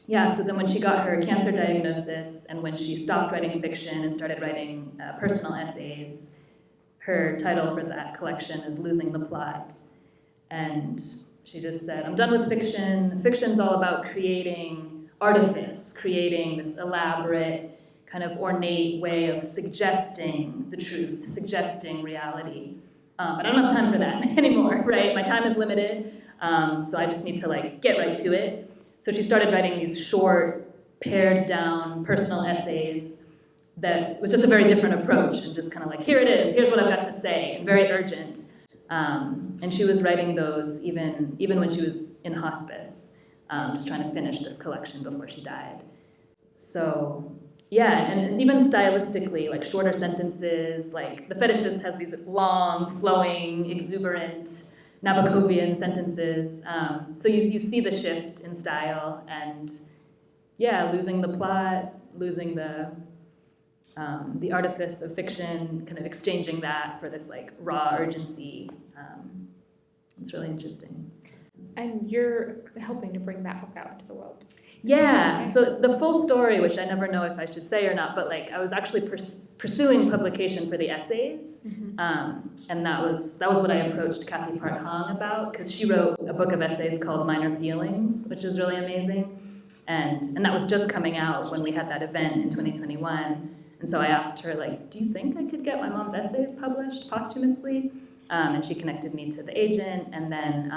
yeah, so then when she got her cancer diagnosis and when she stopped writing fiction and started writing personal essays, her title for that collection is Losing the Plot. And she just said, I'm done with fiction. Fiction's all about creating artifice, creating this elaborate, kind of ornate way of suggesting the truth, suggesting reality. But I don't have time for that anymore, right? My time is limited, so I just need to like get right to it. So she started writing these short, pared down personal essays that was just a very different approach and just kind of like, here it is, here's what I've got to say, and very urgent. And she was writing those even when she was in hospice, just trying to finish this collection before she died. So yeah, and even stylistically, like shorter sentences, like The Fetishist has these long, flowing, exuberant Nabokovian sentences. So you see the shift in style and yeah, losing the plot, losing the artifice of fiction, kind of exchanging that for this like raw urgency. It's really interesting. And you're helping to bring that book out into the world. Yeah, so the full story, which I never know if I should say or not, but like I was actually pursuing publication for the essays, and that was what I approached Kathy Park Hong about, because she wrote a book of essays called Minor Feelings, which was really amazing, and that was just coming out when we had that event in 2021. And so I asked her, like, do you think I could get my mom's essays published posthumously? And she connected me to the agent, and then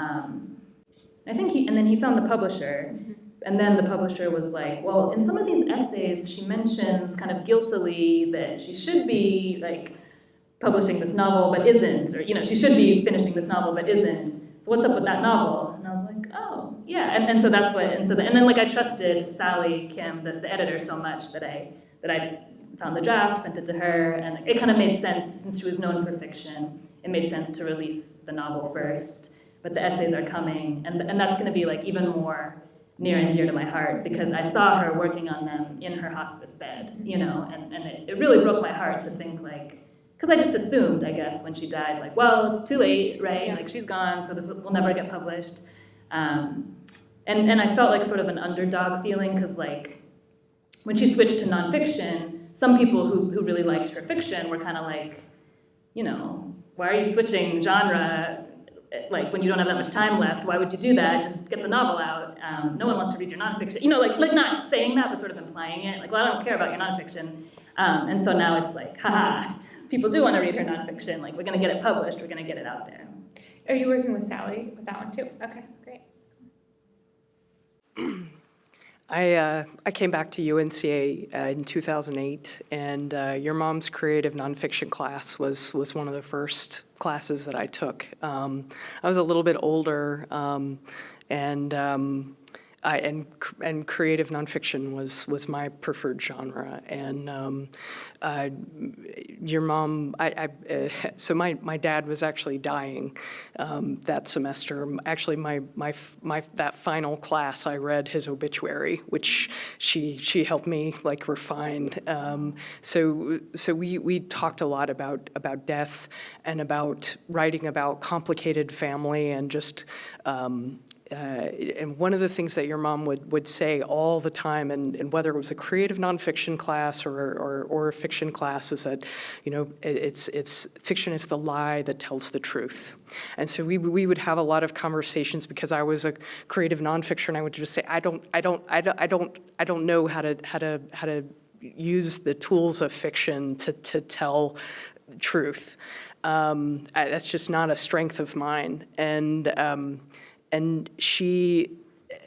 he found the publisher. And then the publisher was like, well, in some of these essays, she mentions kind of guiltily that she should be like publishing this novel but isn't, or she should be finishing this novel but isn't. So what's up with that novel? And I was like, oh, yeah. And so that's what. And then like I trusted Sally Kim, the editor, so much that I found the draft, sent it to her, and it kind of made sense since she was known for fiction. It made sense to release the novel first, but the essays are coming, and that's going to be like even more near and dear to my heart because I saw her working on them in her hospice bed, and it really broke my heart to think like, because I just assumed, I guess, when she died, like, well, it's too late, right? Like she's gone, so this will never get published. And I felt like sort of an underdog feeling because like when she switched to nonfiction, some people who really liked her fiction were kind of like, why are you switching genre? Like when you don't have that much time left, why would you do that? Just get the novel out. No one wants to read your nonfiction. Like not saying that, but sort of implying it. Like, well, I don't care about your nonfiction. And so now it's like, haha, people do want to read her nonfiction. Like, we're going to get it published. We're going to get it out there. Are you working with Sally with that one too? Okay, great. I came back to UNCA in 2008, and your mom's creative nonfiction class was one of the first classes that I took. I was a little bit older, and creative nonfiction was my preferred genre. And your mom, so my dad was actually dying that semester. Actually, that final class, I read his obituary, which she helped me like refine. So we talked a lot about death and about writing about complicated family and just. And one of the things that your mom would say all the time, and whether it was a creative nonfiction class or a fiction class, is that, it's fiction is the lie that tells the truth. And so we would have a lot of conversations because I was a creative nonfiction. I would just say, I don't know how to use the tools of fiction to tell truth. That's just not a strength of mine. And she,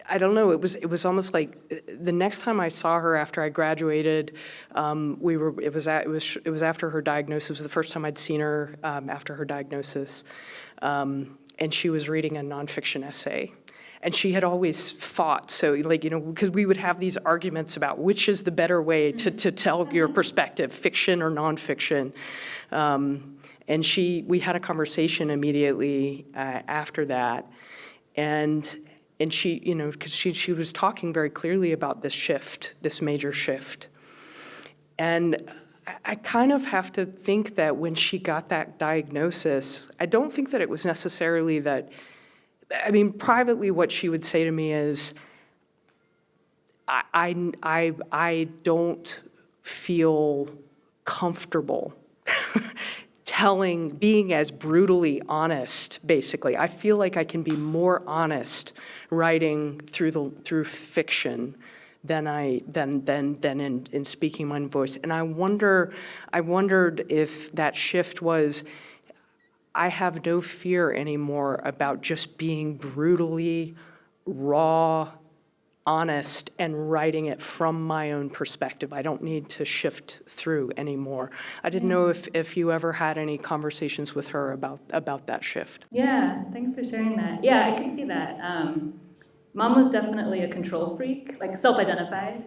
I don't know, it was almost like the next time I saw her after I graduated, it was after her diagnosis. It was the first time I'd seen her after her diagnosis, and she was reading a nonfiction essay. And she had always fought, so like, because we would have these arguments about which is the better way to tell your perspective, fiction or nonfiction. And we had a conversation immediately after that. And she, because she was talking very clearly about this shift, this major shift. And I kind of have to think that when she got that diagnosis, I don't think that it was necessarily that, privately what she would say to me is, I don't feel comfortable being as brutally honest, basically. I feel like I can be more honest writing through fiction than in speaking my own voice. And I wondered if that shift was, I have no fear anymore about just being brutally raw, honest, and writing it from my own perspective. I don't need to shift through anymore. I didn't know if you ever had any conversations with her about that shift. Yeah, thanks for sharing that. Yeah, I can see that. Mom was definitely a control freak, like self-identified.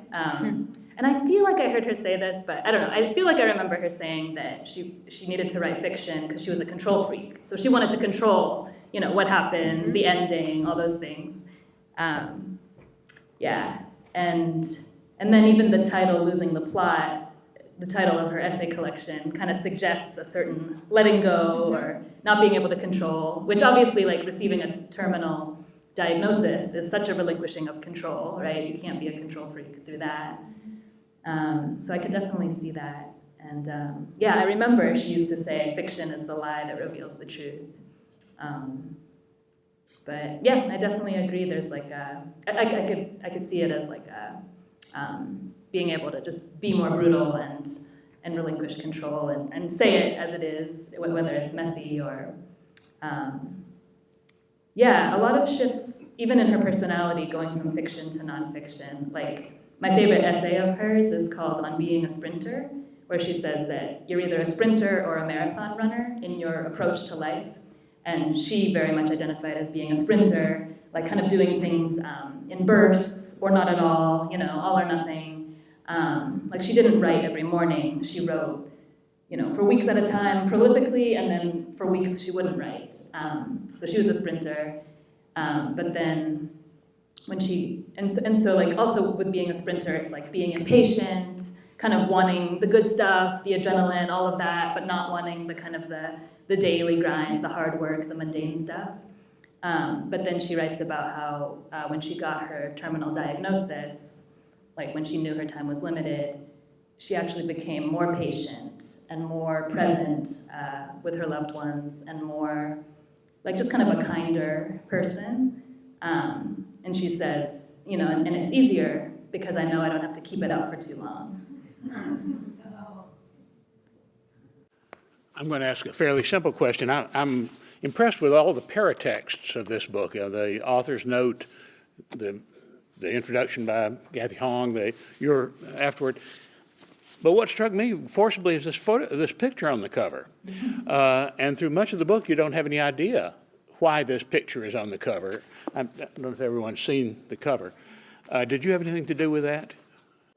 And I feel like I heard her say this, but I don't know. I feel like I remember her saying that she needed to write fiction because she was a control freak. So she wanted to control, what happens, the ending, all those things. Yeah, and then even the title, Losing the Plot, the title of her essay collection kind of suggests a certain letting go or not being able to control, which obviously, like, receiving a terminal diagnosis is such a relinquishing of control, right? You can't be a control freak through that. So I could definitely see that. And yeah, I remember she used to say, fiction is the lie that reveals the truth. But yeah, I definitely agree. There's like I could see it as like being able to just be more brutal and relinquish control and say it as it is, whether it's messy or yeah, a lot of shifts, even in her personality, going from fiction to nonfiction. Like, my favorite essay of hers is called On Being a Sprinter, where she says that you're either a sprinter or a marathon runner in your approach to life. And she very much identified as being a sprinter, like kind of doing things in bursts or not at all, all or nothing. Like, she didn't write every morning. She wrote, for weeks at a time prolifically, and then for weeks she wouldn't write. So she was a sprinter. But then when so like also with being a sprinter, it's like being impatient, kind of wanting the good stuff, the adrenaline, all of that, but not wanting the kind of the daily grind, the hard work, the mundane stuff. But then she writes about how when she got her terminal diagnosis, like when she knew her time was limited, she actually became more patient and more present with her loved ones and more, like, just kind of a kinder person. And she says, and it's easier because I know I don't have to keep it up for too long. I'm going to ask a fairly simple question. I'm impressed with all the paratexts of this book. The author's note, the introduction by Kathy Hong, your afterward. But what struck me forcibly is this picture on the cover. And through much of the book, you don't have any idea why this picture is on the cover. I don't know if everyone's seen the cover. Did you have anything to do with that?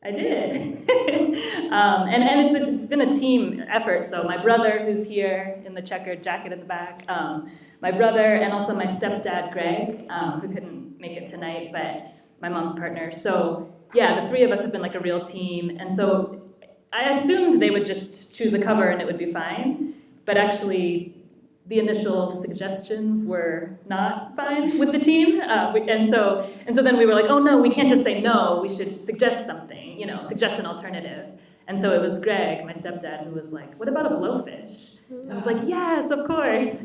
I did. And it's been a team effort. So my brother, who's here in the checkered jacket in the back, my brother, and also my stepdad, Greg, who couldn't make it tonight, but my mom's partner. So yeah, the three of us have been like a real team. And so I assumed they would just choose a cover and it would be fine. But actually, the initial suggestions were not fine with the team. And so then we were like, oh no, we can't just say no, we should suggest something, suggest an alternative. And so it was Greg, my stepdad, who was like, what about a blowfish? And I was like, yes, of course.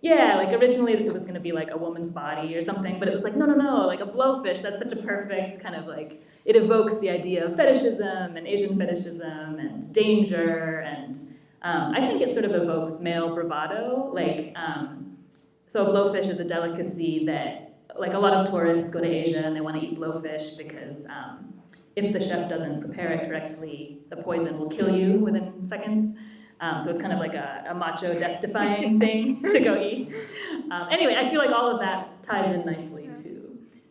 Yeah, like originally it was gonna be like a woman's body or something, but it was like, no, like a blowfish, that's such a perfect kind of like, it evokes the idea of fetishism and Asian fetishism and danger, and I think it sort of evokes male bravado. Like, so a blowfish is a delicacy that, like, a lot of tourists go to Asia and they want to eat blowfish because if the chef doesn't prepare it correctly, the poison will kill you within seconds. So it's kind of like a macho, death-defying thing to go eat. Anyway, I feel like all of that ties in nicely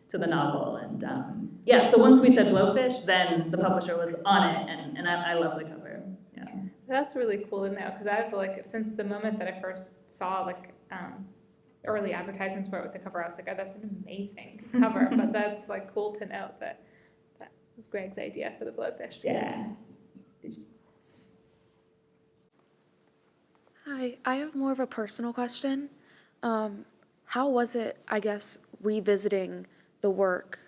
to the novel. And yeah, so once we said Blowfish, then the publisher was on it, and I love the cover. Yeah. That's really cool to know, because I feel like since the moment that I first saw like early advertisements for it with the cover, I was like, oh, that's an amazing cover. But that's like cool to know that that was Greg's idea for the Blowfish. Yeah. Hi, I have more of a personal question. How was it, I guess, revisiting the work,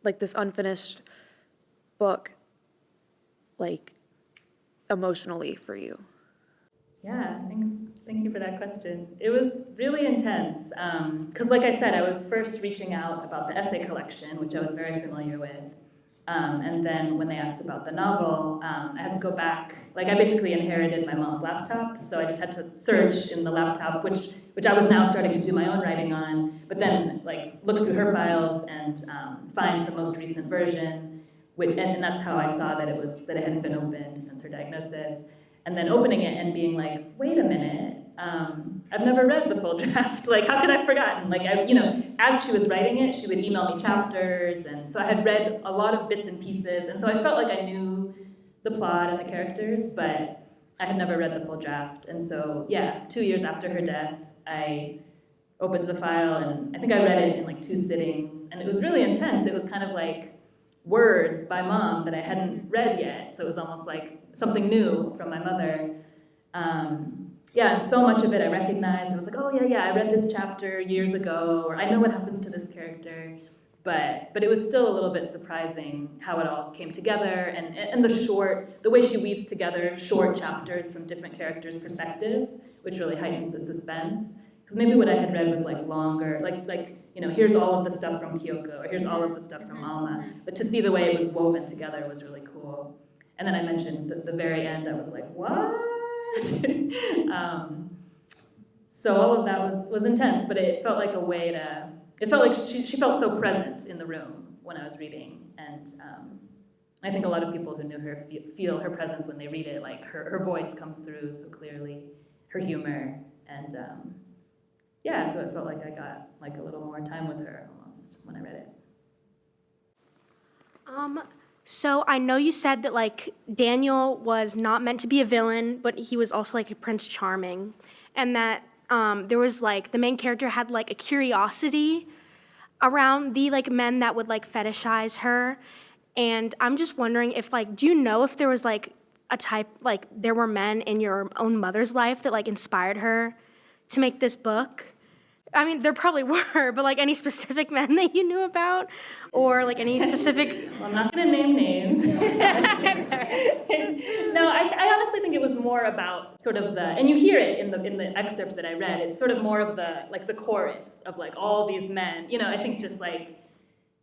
like this unfinished book, like emotionally for you? Yeah, thank you for that question. It was really intense, because like I said, I was first reaching out about the essay collection, which I was very familiar with. And then when they asked about the novel, I had to go back. Like I basically inherited my mom's laptop, so I just had to search in the laptop, which I was now starting to do my own writing on, but then like look through her files and find the most recent version. And that's how I saw that it hadn't been opened since her diagnosis. And then opening it and being like, wait a minute, I've never read the full draft. Like, how could I have forgotten? Like, as she was writing it, she would email me chapters, and so I had read a lot of bits and pieces, and so I felt like I knew the plot and the characters, but I had never read the full draft. And so, yeah, 2 years after her death, I opened the file, and I think I read it in like 2 sittings, and it was really intense. It was kind of like words by Mom that I hadn't read yet, so it was almost like something new from my mother. Yeah, and so much of it I recognized. I was like, oh yeah, I read this chapter years ago, or I know what happens to this character. But it was still a little bit surprising how it all came together, and the way she weaves together short chapters from different characters' perspectives, which really heightens the suspense. Because maybe what I had read was like longer, like here's all of the stuff from Kyoko, or here's all of the stuff from Alma. But to see the way it was woven together was really cool. And then I mentioned the very end, I was like, what? So all of that was intense, but it felt like a way to, it felt like she felt so present in the room when I was reading. And I think a lot of people who knew her feel her presence when they read it, like her voice comes through so clearly, her humor, and yeah, so it felt like I got like a little more time with her almost when I read it. So I know you said that like Daniel was not meant to be a villain, but he was also like a Prince Charming, and that there was like the main character had like a curiosity around the like men that would like fetishize her, and I'm just wondering if like, do you know if there was like a type, like there were men in your own mother's life that like inspired her to make this book? I mean, there probably were, but like any specific men that you knew about, or like any specific. Well, I'm not going to name names. No, I honestly think it was more about sort of and you hear it in the excerpt that I read. It's sort of more of the chorus of like all these men. I think just like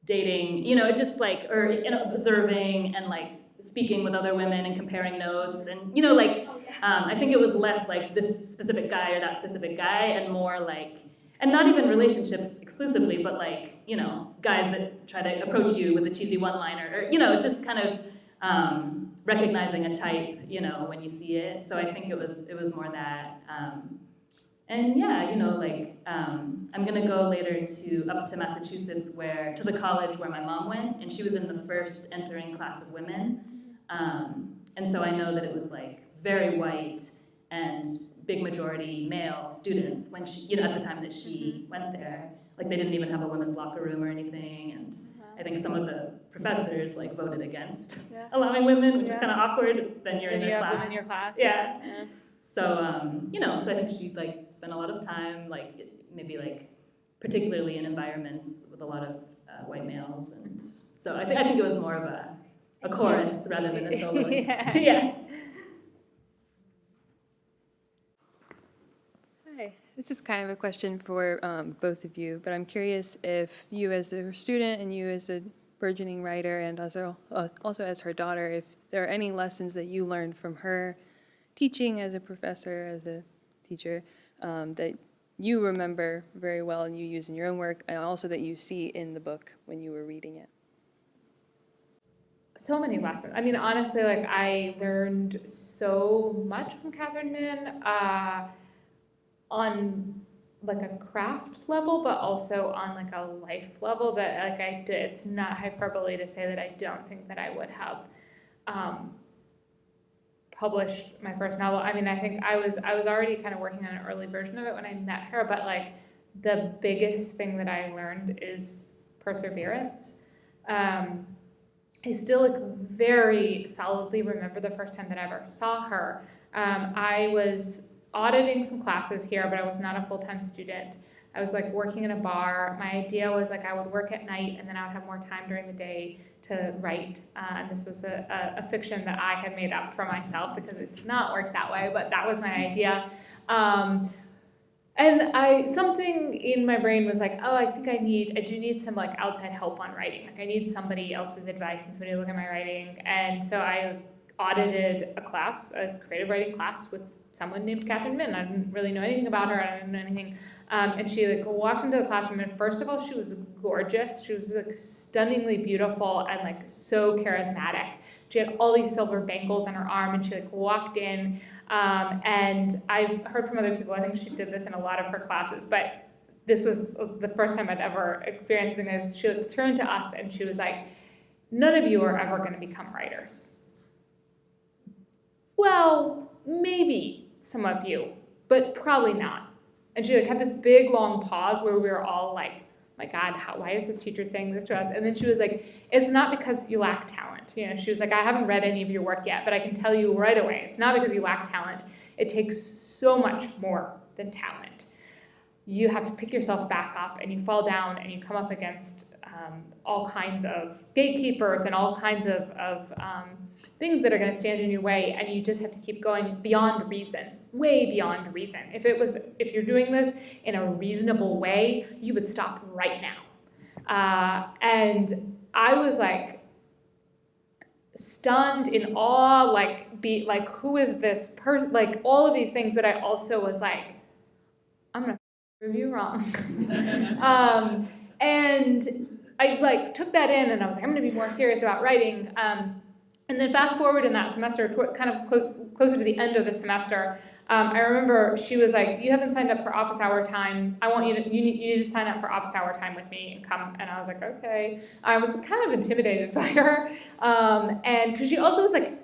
dating. Just like observing and like speaking with other women and comparing notes, and I think it was less like this specific guy or that specific guy, and more like. And not even relationships exclusively, but like, guys that try to approach you with a cheesy one-liner, or, just kind of recognizing a type, when you see it. So I think it was more that. And yeah, I'm gonna go later up to Massachusetts, to the college where my mom went, and she was in the first entering class of women. And so I know that it was like very white and big majority male students when she, at the time that she went there. Like they didn't even have a women's locker room or anything, and I think some of the professors like voted against allowing women, which is kind of awkward. Then you're in their class. Them in your class. Yeah. So so I think she like spent a lot of time like maybe like particularly in environments with a lot of white males, and so I think it was more of a chorus rather than a soloist. Yeah. Hi, this is kind of a question for both of you, but I'm curious if you as a student and you as a burgeoning writer and also as her daughter, if there are any lessons that you learned from her teaching as a professor, as a teacher, that you remember very well and you use in your own work, and also that you see in the book when you were reading it. So many lessons. I mean, honestly, like I learned so much from Catherine Min. on like a craft level, but also on like a life level that like it's not hyperbole to say that I don't think that I would have published my first novel. I mean, I think I was already kind of working on an early version of it when I met her, but like the biggest thing that I learned is perseverance. I still like very solidly remember the first time that I ever saw her. I was auditing some classes here, but I was not a full-time student. I was like working in a bar. My idea was like I would work at night and then I would have more time during the day to write. And this was a fiction that I had made up for myself because it did not work that way, but that was my idea. And something in my brain was like, oh, I think I do need some like outside help on writing. Like I need somebody else's advice and somebody to look at my writing. And so I audited a class, a creative writing class with someone named Catherine Min. I didn't really know anything about her. I didn't know anything. And she like walked into the classroom, and first of all, she was gorgeous. She was like stunningly beautiful and like so charismatic. She had all these silver bangles on her arm, and she like walked in. And I've heard from other people, I think she did this in a lot of her classes, but this was the first time I'd ever experienced something like this. She like, turned to us and she was like, none of you are ever going to become writers. Well, maybe some of you, but probably not. And she like had this big long pause where we were all like, my God, why is this teacher saying this to us? And then she was like, it's not because you lack talent. You know, she was like, I haven't read any of your work yet, but I can tell you right away, it's not because you lack talent. It takes so much more than talent. You have to pick yourself back up, and you fall down, and you come up against all kinds of gatekeepers and all kinds of things that are going to stand in your way, and you just have to keep going beyond reason, way beyond reason. If you're doing this in a reasonable way, you would stop right now. And I was like stunned, in awe, like who is this person? Like all of these things, but I also was like, I'm gonna prove you wrong. And I like took that in, and I was like, I'm gonna be more serious about writing. And then fast forward in that semester, kind of closer to the end of the semester, I remember she was like, you haven't signed up for office hour time. I want you need to sign up for office hour time with me and come. And I was like, okay. I was kind of intimidated by her. And because she also was like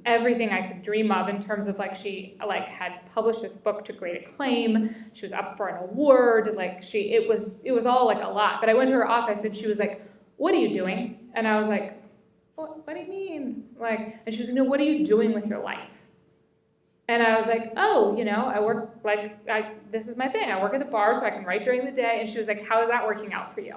everything I could dream of in terms of like, she like had published this book to great acclaim. She was up for an award. Like it was all like a lot. But I went to her office and she was like, what are you doing? And I was like, what do you mean? Like, and she was like, no, what are you doing with your life? And I was like, oh, I work, this is my thing. I work at the bar so I can write during the day. And she was like, how is that working out for you?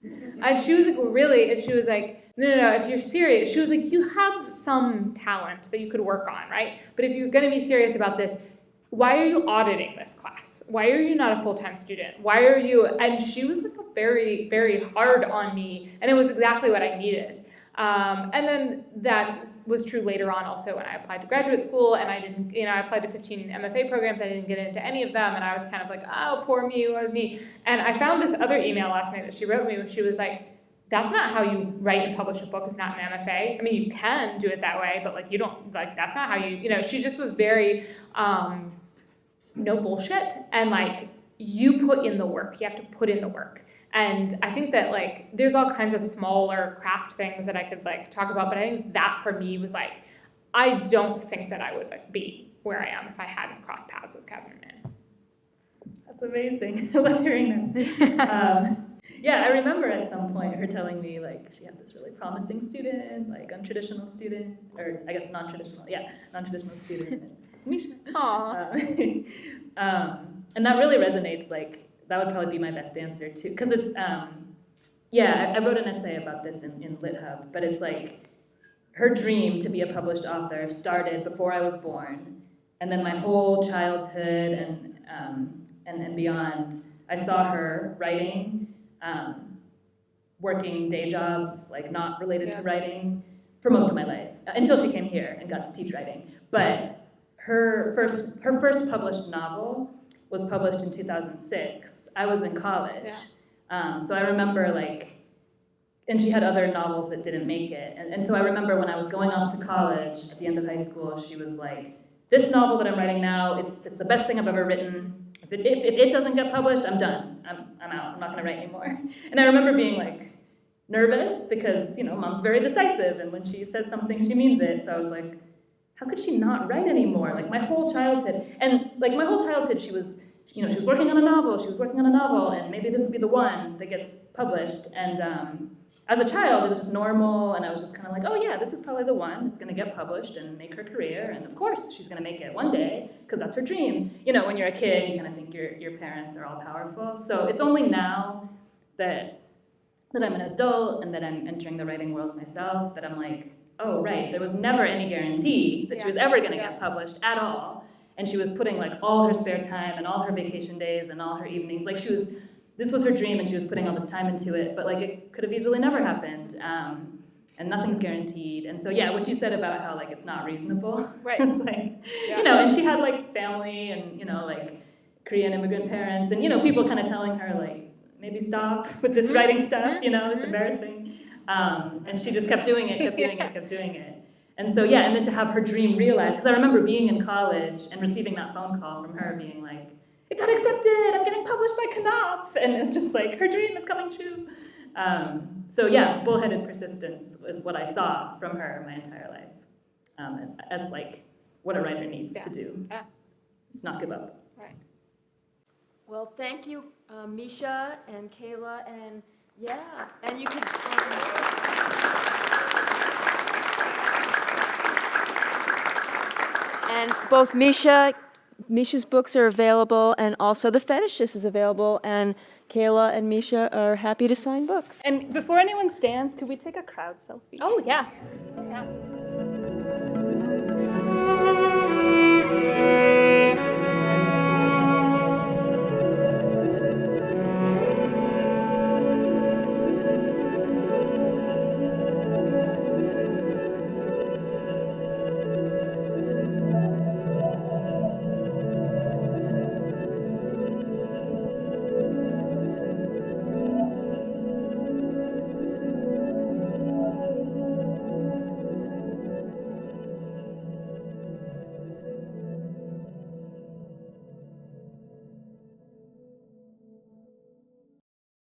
And she was like, well, really? And she was like, no, if you're serious. She was like, you have some talent that you could work on, right? But if you're going to be serious about this, why are you auditing this class? Why are you not a full-time student? Why are you? And she was like very, very hard on me. And it was exactly what I needed. And then that was true later on also when I applied to graduate school, and I didn't, I applied to 15 MFA programs. I didn't get into any of them, and I was kind of like, oh, poor me, woe is me. And I found this other email last night that she wrote me, where she was like, that's not how you write and publish a book. It's not an MFA. I mean, you can do it that way, but like you don't, like that's not how she just was very, no bullshit, and like you put in the work. You have to put in the work. And I think that like there's all kinds of smaller craft things that I could like talk about, but I think that for me was like, I don't think that I would like be where I am if I hadn't crossed paths with Catherine Min. That's amazing. I love hearing that. Yeah, I remember at some point her telling me like she had this really promising student, like untraditional student, or I guess non-traditional student. It's Misha. Aww. And that really resonates. Like that would probably be my best answer too, because it's I wrote an essay about this in LitHub, but it's like her dream to be a published author started before I was born, and then my whole childhood and beyond, I saw her writing, working day jobs like not related to writing for most of my life until she came here and got to teach writing. But her first published novel was published in 2006. I was in college, so I remember and she had other novels that didn't make it. And so I remember when I was going off to college at the end of high school, she was like, this novel that I'm writing now, it's the best thing I've ever written. if it doesn't get published, I'm done. I'm out. I'm not going to write anymore. And I remember being like nervous because, mom's very decisive, and when she says something, she means it. So I was like, how could she not write anymore? Like my whole childhood, she was, she was working on a novel, and maybe this would be the one that gets published. And as a child, it was just normal, and I was just kind of like, oh yeah, this is probably the one that's going to get published and make her career, and of course she's going to make it one day, because that's her dream. When you're a kid, you kind of think your parents are all powerful. So it's only now that I'm an adult and that I'm entering the writing world myself that I'm like, oh right, there was never any guarantee that she was ever going to get published at all, and she was putting like all her spare time and all her vacation days and all her evenings, like this was her dream, and she was putting all this time into it, but like it could have easily never happened, and nothing's guaranteed. And so yeah, what you said about how like it's not reasonable, Right. it's like, and she had like family and like Korean immigrant parents, and people kind of telling her like maybe stop with this writing stuff, it's embarrassing, and she just kept doing it. And so yeah, and then to have her dream realized, because I remember being in college and receiving that phone call from her being like, it got accepted, I'm getting published by Knopf, and it's just like, her dream is coming true. So yeah, bullheaded persistence is what I saw from her my entire life, as like what a writer needs to do. Yeah. Just not give up. Right. Well, thank you, Misha and Kayla, and and you could. And both Misha's books are available, and also The Fetishist is available, and Kayla and Misha are happy to sign books. And before anyone stands, could we take a crowd selfie? Oh, yeah. Yeah.